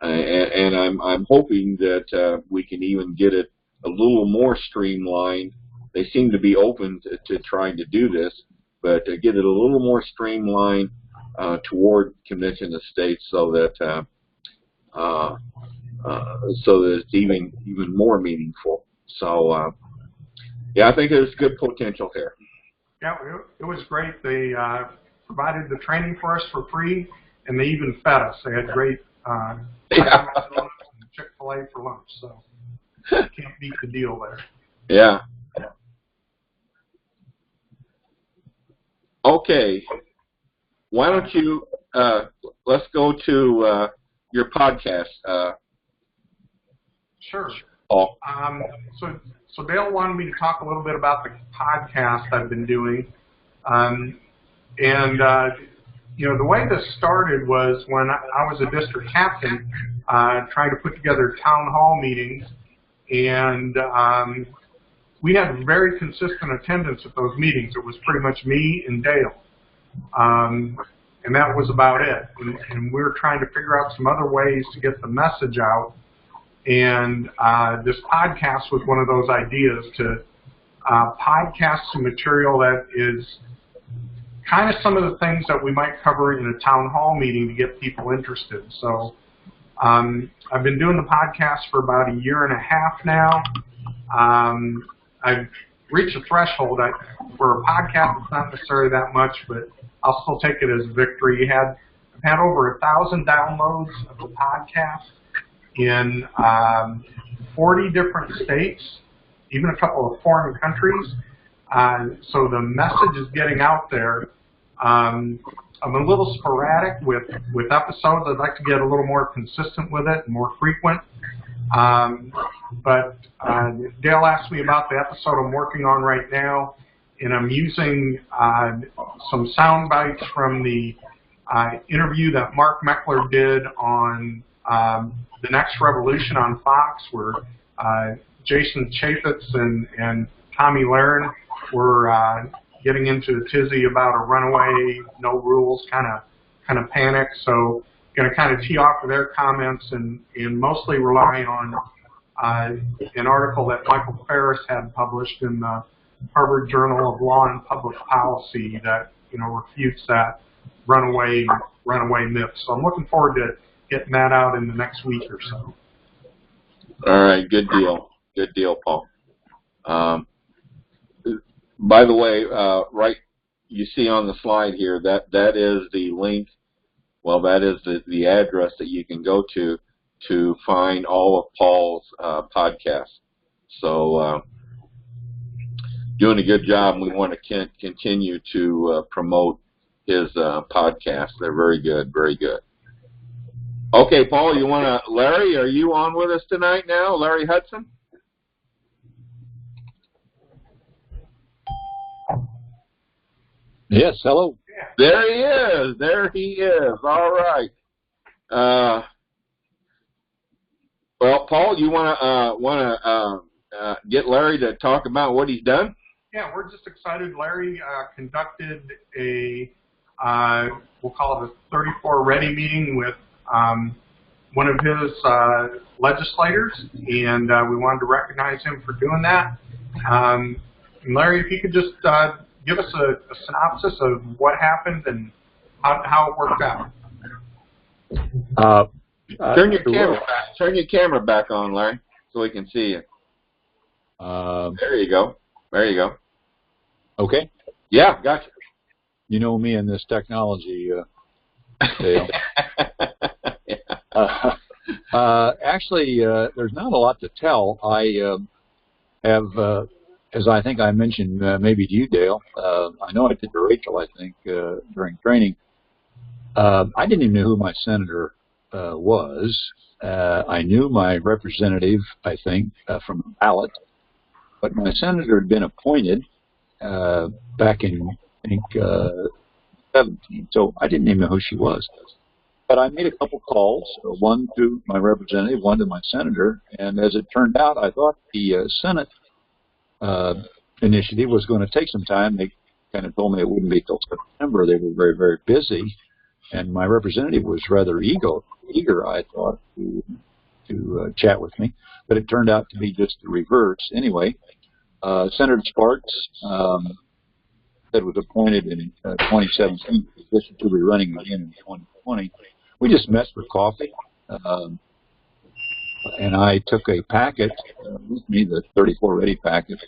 and I'm hoping that we can even get it a little more streamlined. They seem to be open to trying to do this, but to get it a little more streamlined toward Convention of States, so that it's even more meaningful. So. Yeah, I think there's good potential here. Yeah, it was great. They provided the training for us for free, and they even fed us. They had great Chick-fil-A for lunch, so can't beat the deal there. Yeah. Okay. Why don't you let's go to your podcast. Sure. Paul. So Dale wanted me to talk a little bit about the podcast I've been doing. You know, the way this started was when I was a district captain trying to put together town hall meetings, and we had very consistent attendance at those meetings. It was pretty much me and Dale. And that was about it. And we were trying to figure out some other ways to get the message out. And this podcast was one of those ideas to podcast some material that is kind of some of the things that we might cover in a town hall meeting to get people interested. So I've been doing the podcast for about 1.5 years now. I've reached a threshold. For a podcast, it's not necessarily that much, but I'll still take it as a victory. I've had over 1,000 downloads of the podcast in 40 different states, even a couple of foreign countries. So the message is getting out there. I'm a little sporadic with episodes. I'd like to get a little more consistent with it, more frequent. But Dale asked me about the episode I'm working on right now, and I'm using some sound bites from the interview that Mark Meckler did on The Next Revolution on Fox, where Jason Chaffetz and Tommy Lahren were getting into a tizzy about a runaway, no rules kind of panic. So going to kind of tee off of their comments and mostly rely on an article that Michael Ferris had published in the Harvard Journal of Law and Public Policy that refutes that runaway myth. So I'm looking forward to getting that out in the next week or so. All right, good deal. Good deal, Paul. By the way, right, you see on the slide here, that is the link, well, that is the address that you can go to find all of Paul's podcasts. So doing a good job, and we want to continue to promote his podcasts. They're very good, very good. Okay, Paul, Larry, are you on with us tonight now? Larry Hudson? Yes, hello. There he is. There he is. All right. Well, Paul, you want to get Larry to talk about what he's done? Yeah, we're just excited. Larry conducted a we'll call it a 34 Ready meeting with one of his legislators, and we wanted to recognize him for doing that. And Larry, if you could just give us a synopsis of what happened and how it worked out. Turn your camera back on, Larry, so we can see you. There you go. There you go. Okay. Yeah, gotcha. You know me and this technology, Dale. Actually, there's not a lot to tell. I have, as I think I mentioned maybe to you, Dale, I know I did to Rachel, I think, during training, I didn't even know who my senator was. I knew my representative, I think, from the ballot, but my senator had been appointed back in, I think, 17, so I didn't even know who she was. But I made a couple calls, one to my representative, one to my senator, and as it turned out, I thought the Senate initiative was going to take some time. They kind of told me it wouldn't be till September. They were very, very busy, and my representative was rather eager, I thought, to chat with me, but it turned out to be just the reverse. Anyway, Senator Sparks that was appointed in 2017, position to be running again in 2020. We just met for coffee, and I took a packet with me, the 34 Ready packet,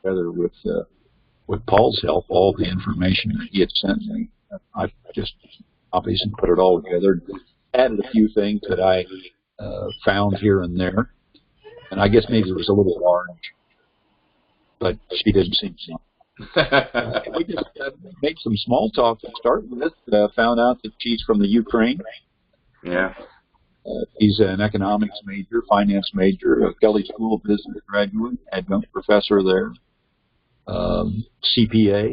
together with Paul's help, all the information that he had sent me. I just obviously put it all together, added a few things that I found here and there, and I guess maybe it was a little large, but she didn't seem to. We just made some small talk to start with. Found out that she's from the Ukraine. Yeah. He's an economics major, finance major, a Kelley School of Business graduate, adjunct professor there, CPA,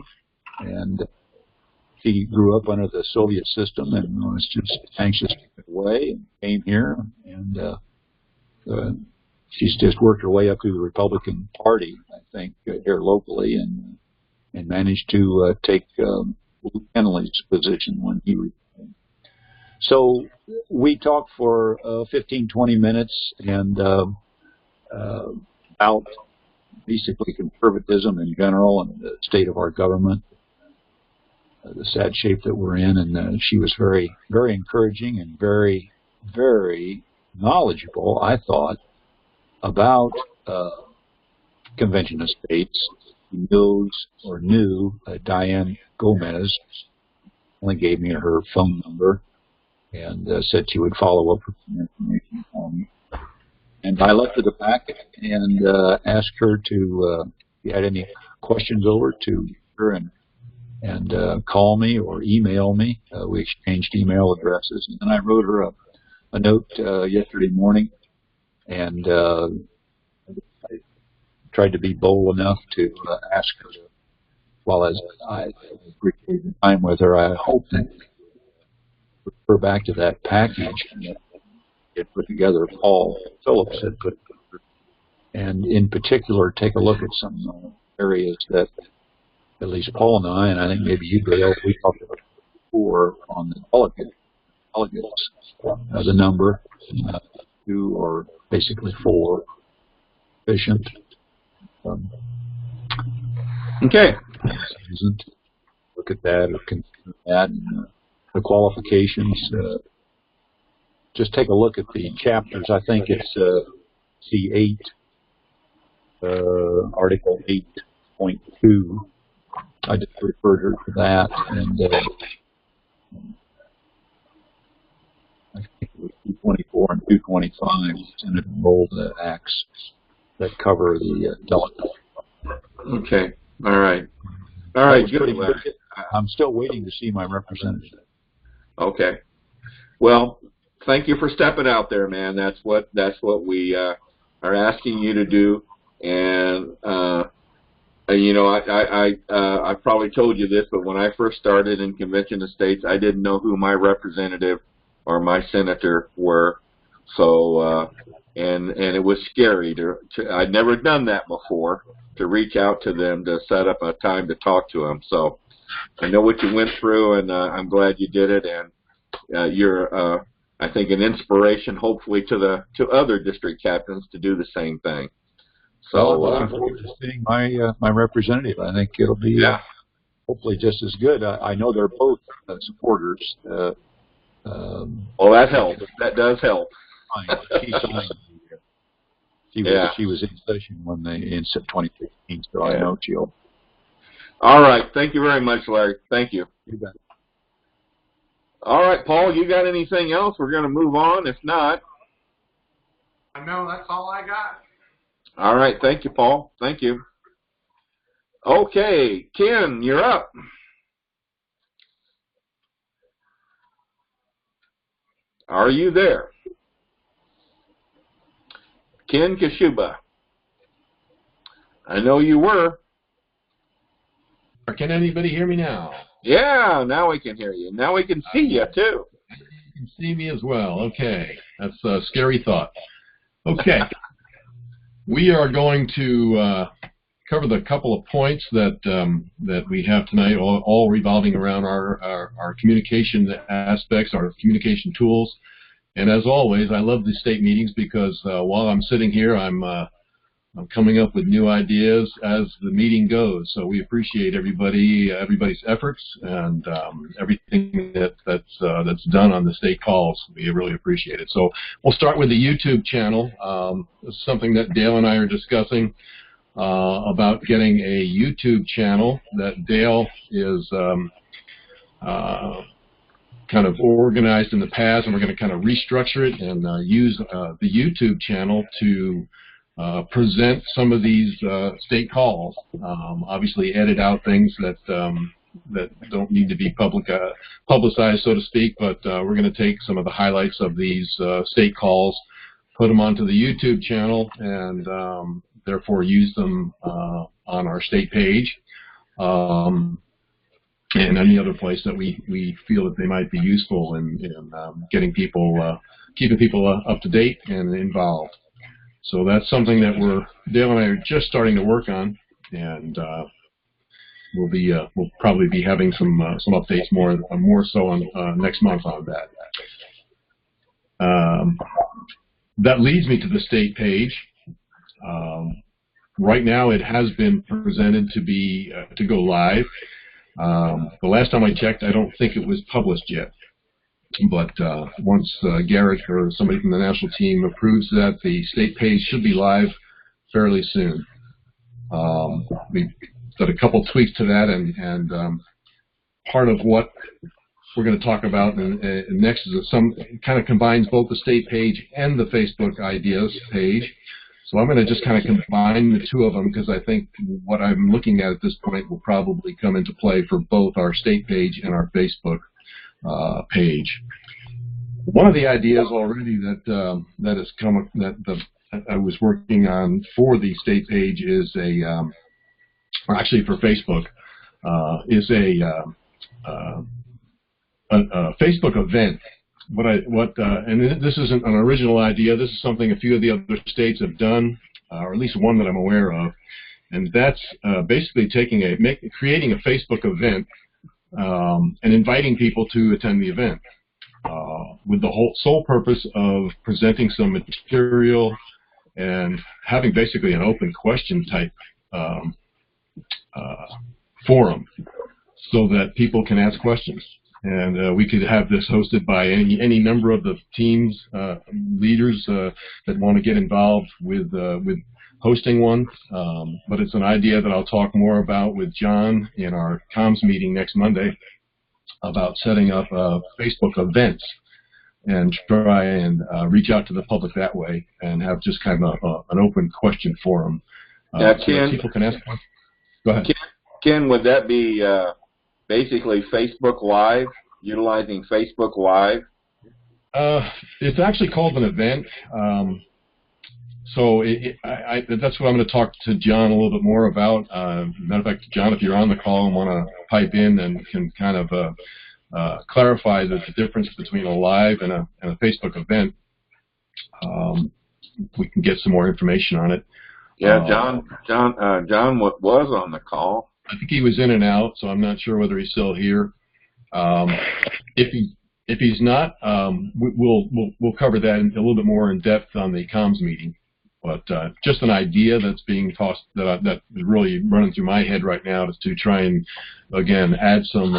and she grew up under the Soviet system and was just anxious to get away and came here, and she's just worked her way up through the Republican Party, I think, here locally, and managed to take Luke Kenneally's position when he retired. So we talked for 15, 20 minutes and about basically conservatism in general and the state of our government, the sad shape that we're in. And she was very, very encouraging and very, very knowledgeable, I thought, about Convention of States. He knew Diane Gomez. Only gave me her phone number and said she would follow up with some information on me. And I left her the packet and asked her to, if you had any questions over, to her and call me or email me. We exchanged email addresses, and then I wrote her a note yesterday morning, and I tried to be bold enough to ask her, while as I appreciate the time with her, I hope that refer back to that package that it put together, Paul Phillips had put together, and in particular take a look at some areas that at least Paul and I think maybe you, Bill, we talked about before on the delegates, the number, 2 or basically 4, efficient. Okay. Look at that or consider that. And, the qualifications. Just take a look at the chapters. I think it's C8, Article 8.2. I just referred her to that, and I think it was 224 and 225 Senate rolled acts that cover the delegate. Okay. All right. All right. Good. I'm still waiting to see my representative. Okay. Well, thank you for stepping out there, man. That's what we are asking you to do. And you know, I probably told you this, but when I first started in Convention of States, I didn't know who my representative or my senator were. So and it was scary to I'd never done that before, to reach out to them to set up a time to talk to them. So I know what you went through, and I'm glad you did it. And you're, I think, an inspiration, hopefully, to other district captains to do the same thing. So well, I'm looking forward to seeing my representative. I think it'll be hopefully just as good. I know they're both supporters. Well, that helps. That does help. She signed. She was in session when in 2015, so I know she'll. All right. Thank you very much, Larry. Thank you. You bet. All right, Paul, you got anything else? We're going to move on. If not. No, that's all I got. All right. Thank you, Paul. Thank you. Okay. Ken, you're up. are you there? Ken Kashuba. I know you were. Can anybody hear me now? Yeah, now we can hear you. Now we can see you, too. You can see me as well. Okay. That's a scary thought. Okay. We are going to cover the couple of points that that we have tonight, all revolving around our communication aspects, our communication tools. And as always, I love the state meetings because while I'm sitting here, I'm coming up with new ideas as the meeting goes. So we appreciate everybody's efforts and everything that's done on the state calls. We really appreciate it. So we'll start with the YouTube channel. This is something that Dale and I are discussing about getting a YouTube channel that Dale is kind of organized in the past, and we're going to kind of restructure it and use the YouTube channel to present some of these state calls. Obviously, edit out things that don't need to be publicized, so to speak. But we're going to take some of the highlights of these state calls, put them onto the YouTube channel, and therefore use them on our state page and any other place that we feel that they might be useful in getting people, keeping people up to date and involved. So that's something that Dale and I are just starting to work on, and we'll probably be having some updates more so on next month on that. That leads me to the state page. Right now, it has been presented to go live. The last time I checked, I don't think it was published yet. But once Garrett or somebody from the national team approves that, the state page should be live fairly soon. We've got a couple tweaks to that, and part of what we're going to talk about next is some kind of combines both the state page and the Facebook ideas page. So I'm going to just kind of combine the two of them because I think what I'm looking at this point will probably come into play for both our state page and our Facebook page. One of the ideas already that has come that I was working on for the state page is or actually for Facebook, is a Facebook event. And this isn't an original idea. This is something a few of the other states have done, or at least one that I'm aware of, and that's basically creating a Facebook event and inviting people to attend the event with the sole purpose of presenting some material and having basically an open question type forum so that people can ask questions. And we could have this hosted by any number of the teams, leaders that want to get involved with hosting one. But it's an idea that I'll talk more about with John in our comms meeting next Monday about setting up Facebook events and try and reach out to the public that way and have just kind of an open question forum so that people can ask questions. Go ahead. Ken, would that be basically Facebook Live, utilizing Facebook Live? It's actually called an event. So that's what I'm going to talk to John a little bit more about. Matter of fact, John, if you're on the call and want to pipe in and can kind of clarify the difference between a live and a Facebook event, we can get some more information on it. Yeah, John was on the call. I think he was in and out, so I'm not sure whether he's still here. If he's not, we'll cover that a little bit more in depth on the comms meeting. But just an idea that's being tossed that is really running through my head right now is to try and again add some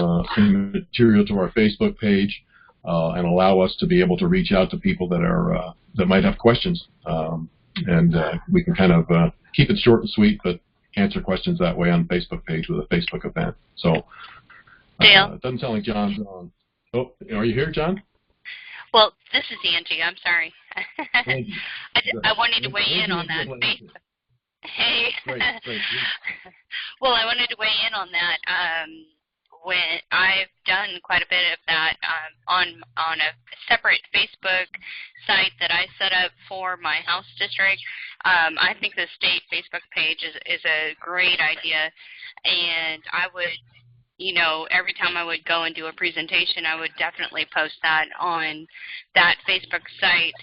material to our Facebook page and allow us to be able to reach out to people that might have questions, and we can kind of keep it short and sweet, but answer questions that way on the Facebook page with a Facebook event. So Dale? It doesn't sound like John's on. Oh, are you here, John? Well, this is Angie. I'm sorry. I wanted to weigh in on that. Hey. Great. Well, I wanted to weigh in on that. when I've done quite a bit of that on a separate Facebook site that I set up for my house district. I think the state Facebook page is a great idea, and I would, you know, every time I would go and do a presentation, I would definitely post that on that Facebook site.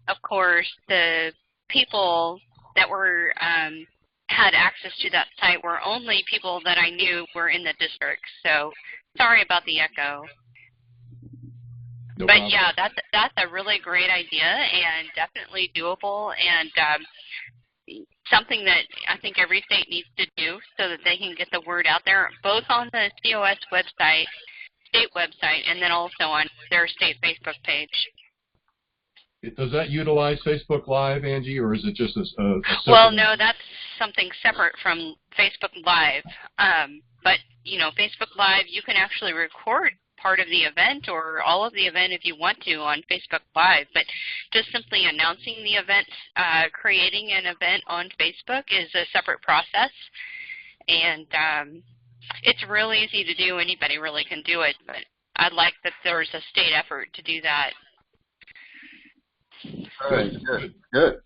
Of course, the people that were had access to that site were only people that I knew were in the district. So sorry about the echo. No but problem. yeah, that's a really great idea and definitely doable, and something that I think every state needs to do so that they can get the word out there, both on the COS website, state website, and then also on their state Facebook page. Does that utilize Facebook Live, Angie, or is it just a separate? Well, no, that's something separate from Facebook Live. But, you know, Facebook Live, you can actually record part of the event or all of the event if you want to on Facebook Live. But just simply announcing the event, creating an event on Facebook is a separate process. And it's really easy to do. Anybody really can do it. But I'd like that there's a state effort to do that. All right, good.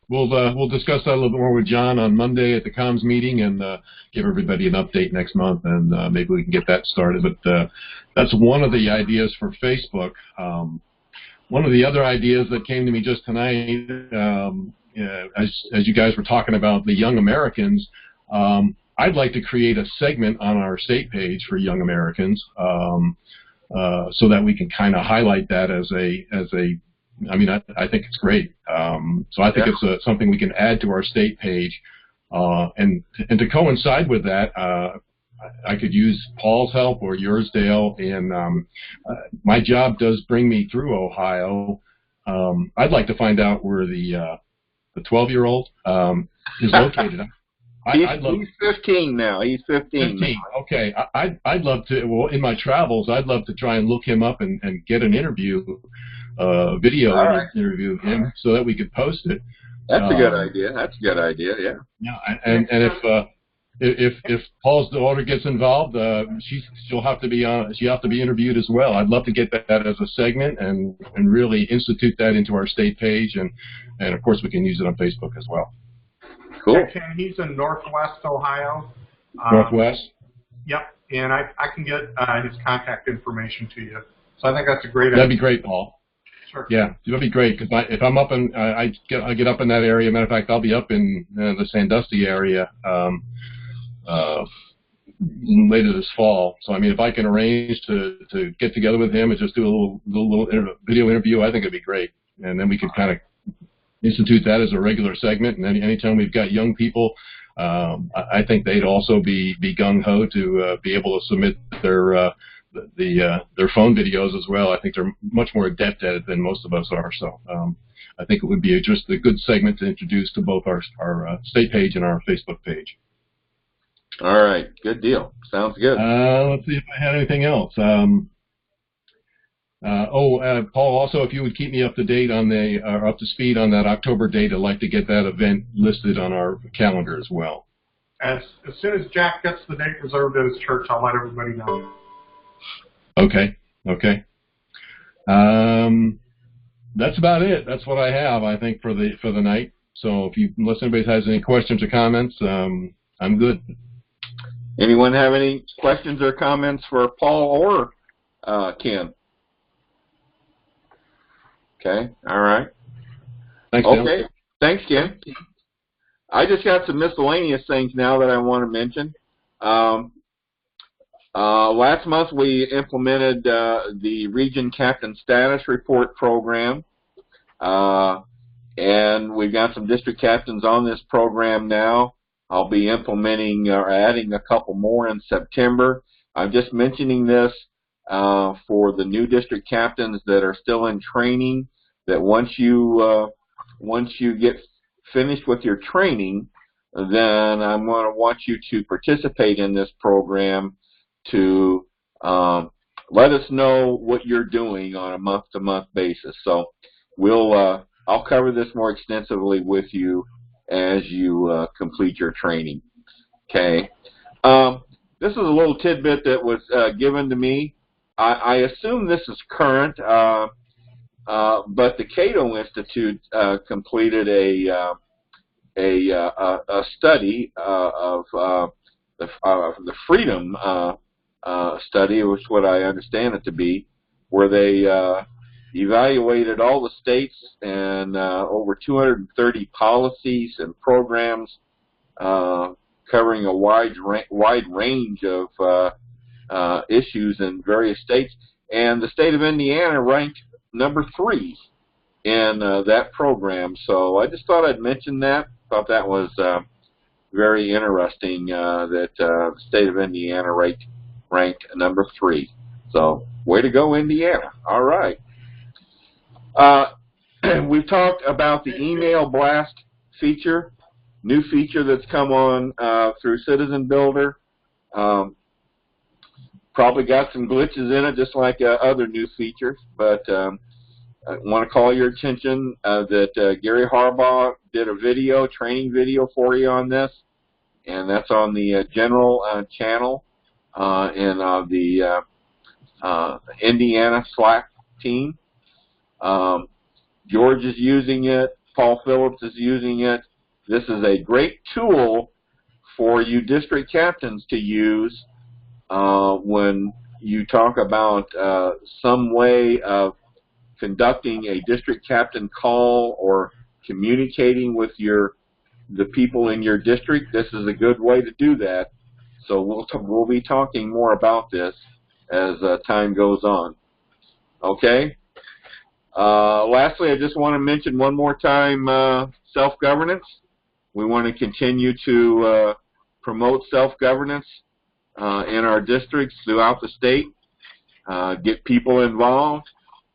We'll discuss that a little bit more with John on Monday at the comms meeting and give everybody an update next month, and maybe we can get that started. But that's one of the ideas for Facebook. One of the other ideas that came to me just tonight, as you guys were talking about the Young Americans, I'd like to create a segment on our state page for Young Americans, so that we can kind of highlight that as a I mean, I think it's great. So I think it's something we can add to our state page. And to coincide with that, I could use Paul's help or yours, Dale. And my job does bring me through Ohio. I'd like to find out where the 12-year-old is located. He's 15 now. He's 15. 15. Now. Okay. I'd love to. Well, in my travels, I'd love to try and look him up and get an interview. Video interview of him so that we could post it. That's a good idea. That's a good idea. Yeah. Yeah, and if Paul's daughter gets involved, she'll have to be on. She'll have to be interviewed as well. I'd love to get that as a segment and really institute that into our state page, and of course we can use it on Facebook as well. Cool. Yeah, he's in Northwest Ohio. Northwest. Yep, and I can get his contact information to you. So I think that's a great idea. That'd be great, Paul. Sure. Yeah, that'd be great because if I'm up in, I get up in that area. Matter of fact, I'll be up in the Sandusky area later this fall. So I mean, if I can arrange to get together with him and just do a little video interview, I think it'd be great. And then we could kind of institute that as a regular segment. And then anytime we've got young people, I think they'd also be gung ho to be able to submit their phone videos as well. I think they're much more adept at it than most of us are. So I think it would be just a good segment to introduce to both our state page and our Facebook page. All right, good deal. Sounds good. Let's see if I had anything else. Paul, also, if you would keep me up to date on up to speed on that October date, I'd like to get that event listed on our calendar as well. As soon as Jack gets the date reserved at his church, I'll let everybody know. Okay. That's about it. That's what I have, I think, for the night. So unless anybody has any questions or comments, I'm good. Anyone have any questions or comments for Paul or Ken? Okay. All right. Thanks, okay. Dale. Thanks, Ken. I just got some miscellaneous things now that I want to mention. Last month we implemented the Region Captain Status Report program, and we've got some district captains on this program now. I'll be implementing or adding a couple more in September. I'm just mentioning this for the new district captains that are still in training, that once you get finished with your training, then I'm going to want you to participate in this program to let us know what you're doing on a month-to-month basis. So I'll cover this more extensively with you as you complete your training. Okay. this is a little tidbit that was given to me. I assume this is current, but the Cato Institute completed a study of the Freedom study, which is what I understand it to be, where they evaluated all the states and over 230 policies and programs covering a wide range of issues in various states. And the state of Indiana ranked number 3 in that program. So I just thought I'd mention that. Thought that was very interesting that the state of Indiana ranked number 3. So way to go, Indiana. All right. We've talked about the email blast feature, new feature that's come on through Citizen Builder. Probably got some glitches in it, just like other new features, but I want to call your attention that Gary Harbaugh did a training video for you on this, and that's on the general channel in the Indiana Slack team. George is using it. Paul Phillips is using it. This is a great tool for you district captains to use when you talk about some way of conducting a district captain call or communicating with the people in your district. This is a good way to do that. So we'll be talking more about this as time goes on. Okay. Lastly, I just want to mention one more time self-governance. We want to continue to promote self-governance in our districts throughout the state. Get people involved,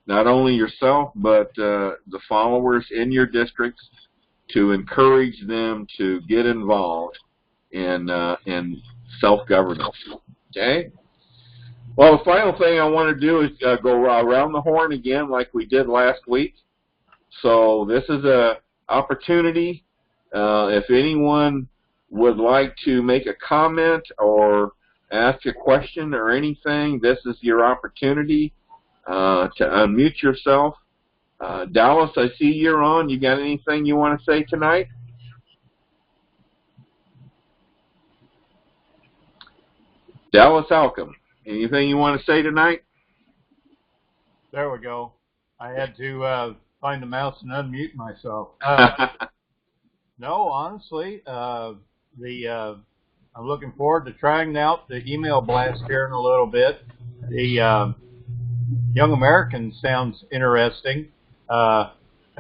not only yourself, but the followers in your districts, to encourage them to get involved in self-governance. Okay? Well, the final thing I want to do is go around the horn again like we did last week. So this is an opportunity. If anyone would like to make a comment or ask a question or anything, this is your opportunity to unmute yourself. Dallas, I see you're on. You got anything you want to say tonight? Dallas Halcomb, anything you want to say tonight? There we go. I had to find the mouse and unmute myself. No, honestly, I'm looking forward to trying out the email blast here in a little bit. The Young Americans sounds interesting. I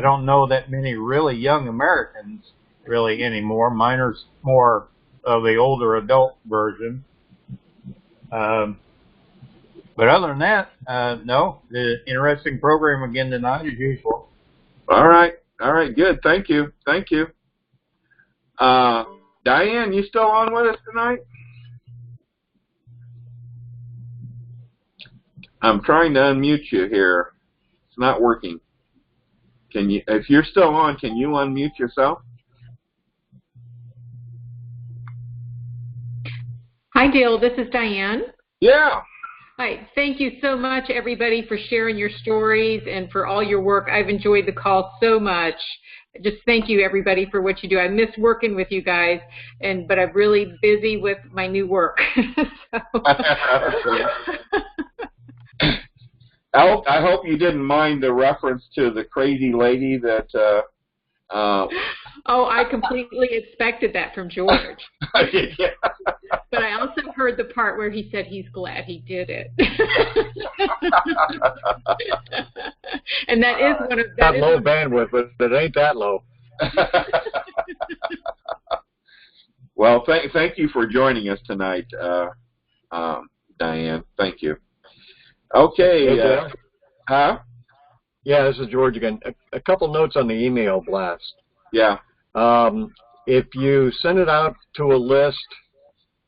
don't know that many really young Americans really anymore. Mine are more of the older adult version. But other than that, no, the interesting program again tonight as usual. All right, good. Thank you. Diane, you still on with us tonight? I'm trying to unmute you here. It's not working. Can you? If you're still on, can you unmute yourself? Hi, Dale. This is Diane. Yeah. Hi. Thank you so much, everybody, for sharing your stories and for all your work. I've enjoyed the call so much. Just thank you, everybody, for what you do. I miss working with you guys, but I'm really busy with my new work. I hope you didn't mind the reference to the crazy lady that... Oh, I completely expected that from George. Yeah. But I also heard the part where he said he's glad he did it. And that is one of... That low bandwidth, but it ain't that low. Well, thank you for joining us tonight, Diane. Thank you. Okay. Huh? Yeah, this is George again. A couple notes on the email blast. Yeah. If you send it out to a list,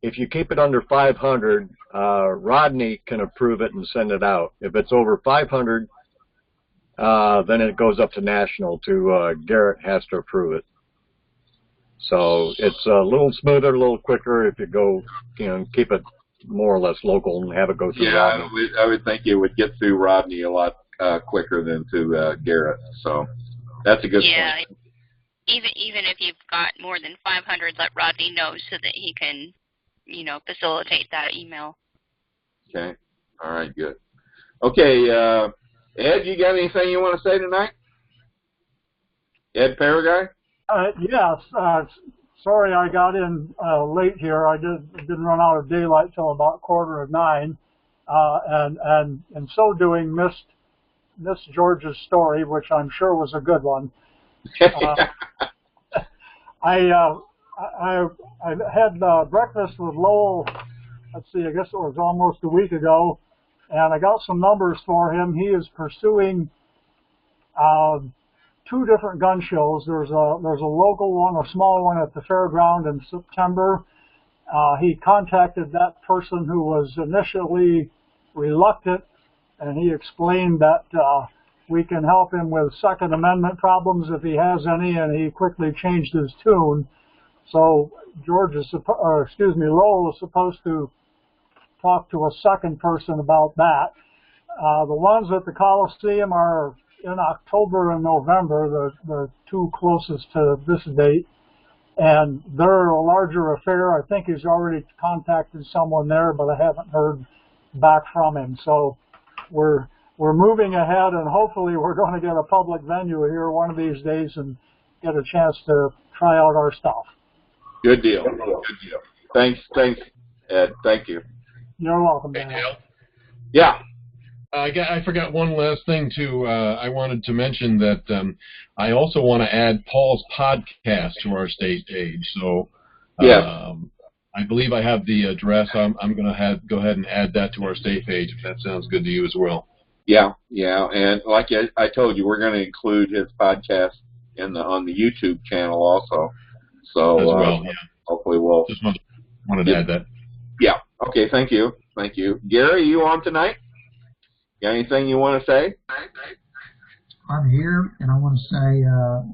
if you keep it under 500, Rodney can approve it and send it out. If it's over 500, then it goes up to national to Garrett has to approve it. So it's a little smoother, a little quicker if you go, keep it more or less local and have it go through Rodney. I would think it would get through Rodney a lot quicker than to Garrett. So that's a good point. Even if you've got more than 500, let Rodney know so that he can, facilitate that email. Okay. All right. Good. Okay. Ed, you got anything you want to say tonight? Ed Paraguay? Yes. Sorry I got in late here. I didn't run out of daylight till about 8:45, and in so doing missed George's story, which I'm sure was a good one. I had breakfast with Lowell. Let's see, I guess it was almost a week ago, and I got some numbers for him. He is pursuing 2 different gun shows. There's a local one, a small one at the fairground in September. He contacted that person who was initially reluctant, and he explained that we can help him with Second Amendment problems if he has any, and he quickly changed his tune. So Lowell is supposed to talk to a second person about that. The ones at the Coliseum are in October and November, the 2 closest to this date, and they're a larger affair. I think he's already contacted someone there, but I haven't heard back from him. So we're moving ahead, and hopefully we're going to get a public venue here one of these days and get a chance to try out our stuff. Good deal. Good deal. Thanks, Ed. Thank you. You're welcome, Dan. Hey, Dale. Yeah. I forgot one last thing, too. I wanted to mention that I also want to add Paul's podcast to our state page. So I believe I have the address. I'm going to go ahead and add that to our state page, if that sounds good to you as well. Yeah. And like I told you, we're going to include his podcast on the YouTube channel also. So as well, hopefully we'll... Just wanted to add that. Yeah. Okay, thank you. Gary, you on tonight? Got anything you want to say? I'm here, and I want to say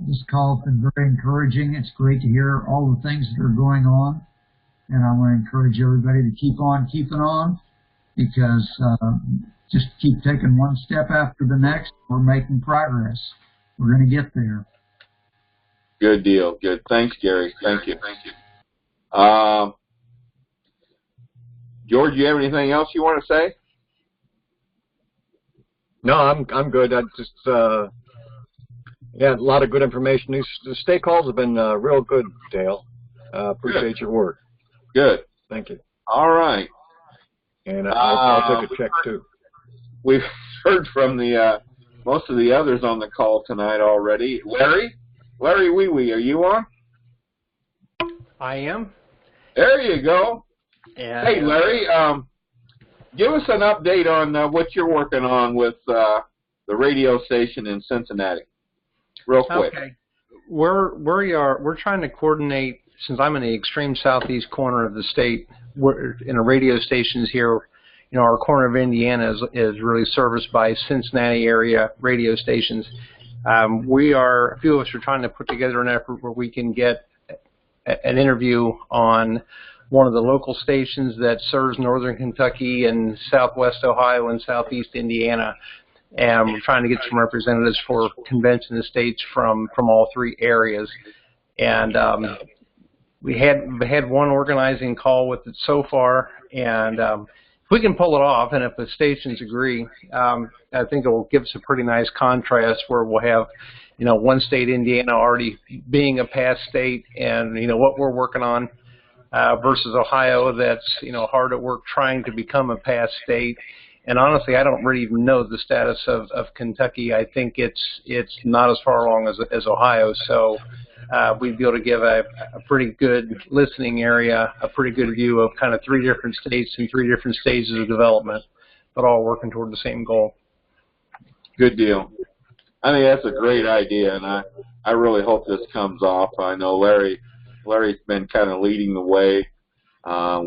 this call has been very encouraging. It's great to hear all the things that are going on, and I want to encourage everybody to keep on keeping on, because just keep taking one step after the next. We're making progress. We're going to get there. Good deal. Good. Thanks, Gary. Thank you. George, you have anything else you want to say? No, I'm good. I just a lot of good information. The state calls have been real good, Dale. Appreciate your work. Good. Thank you. All right. And I'll take a check too. We've heard from the most of the others on the call tonight already. Larry Wee Wee, are you on? I am. There you go. And, hey, Larry, give us an update on what you're working on with the radio station in Cincinnati, real quick. Okay. We're trying to coordinate, since I'm in the extreme southeast corner of the state. We're in a radio stations here. Our corner of Indiana is really serviced by Cincinnati area radio stations. A few of us are trying to put together an effort where we can get an interview on one of the local stations that serves northern Kentucky and southwest Ohio and southeast Indiana. And we're trying to get some representatives for Convention of States from all 3 areas. And we had one organizing call with it so far, and if we can pull it off, and if the stations agree, I think it will give us a pretty nice contrast where we'll have, one state, Indiana, already being a past state, and what we're working on, versus Ohio, that's hard at work trying to become a past state. And honestly, I don't really even know the status of Kentucky. I think it's not as far along as Ohio, so we'd be able to give a pretty good listening area, a pretty good view of kind of 3 different states and 3 different stages of development, but all working toward the same goal. Good deal. I think that's a great idea, and I really hope this comes off. I know Larry's been kind of leading the way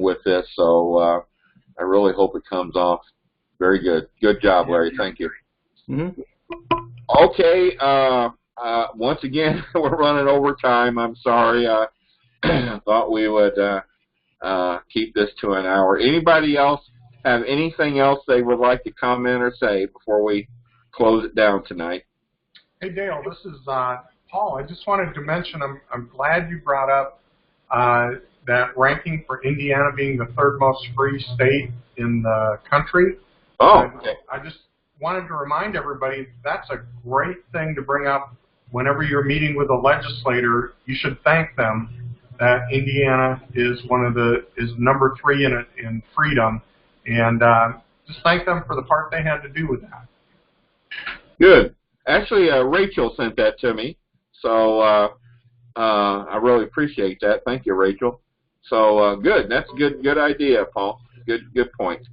with this, so I really hope it comes off. Very good. Good job, Larry. Thank you. Mm-hmm. Okay. Once again, we're running over time. I'm sorry. I thought we would keep this to an hour. Anybody else have anything else they would like to comment or say before we close it down tonight? Hey, Dale, this is Paul. I just wanted to mention I'm glad you brought up that ranking for Indiana being the third most free state in the country. Oh, okay. I just wanted to remind everybody that's a great thing to bring up whenever you're meeting with a legislator. You should thank them that Indiana is number 3 in freedom, and just thank them for the part they had to do with that. Good. Actually, Rachel sent that to me, so I really appreciate that. Thank you, Rachel. So good. That's a good idea, Paul. Good point.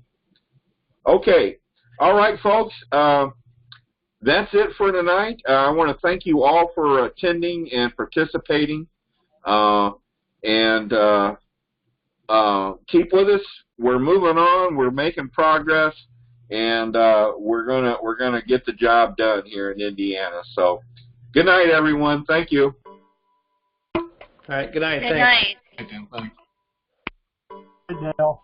Okay. All right, folks. That's it for tonight. I want to thank you all for attending and participating, and keep with us. We're moving on. We're making progress, and we're gonna get the job done here in Indiana. So, good night, everyone. Thank you. All right. Good night. Good Thanks. night. Thanks. Hey, Dale.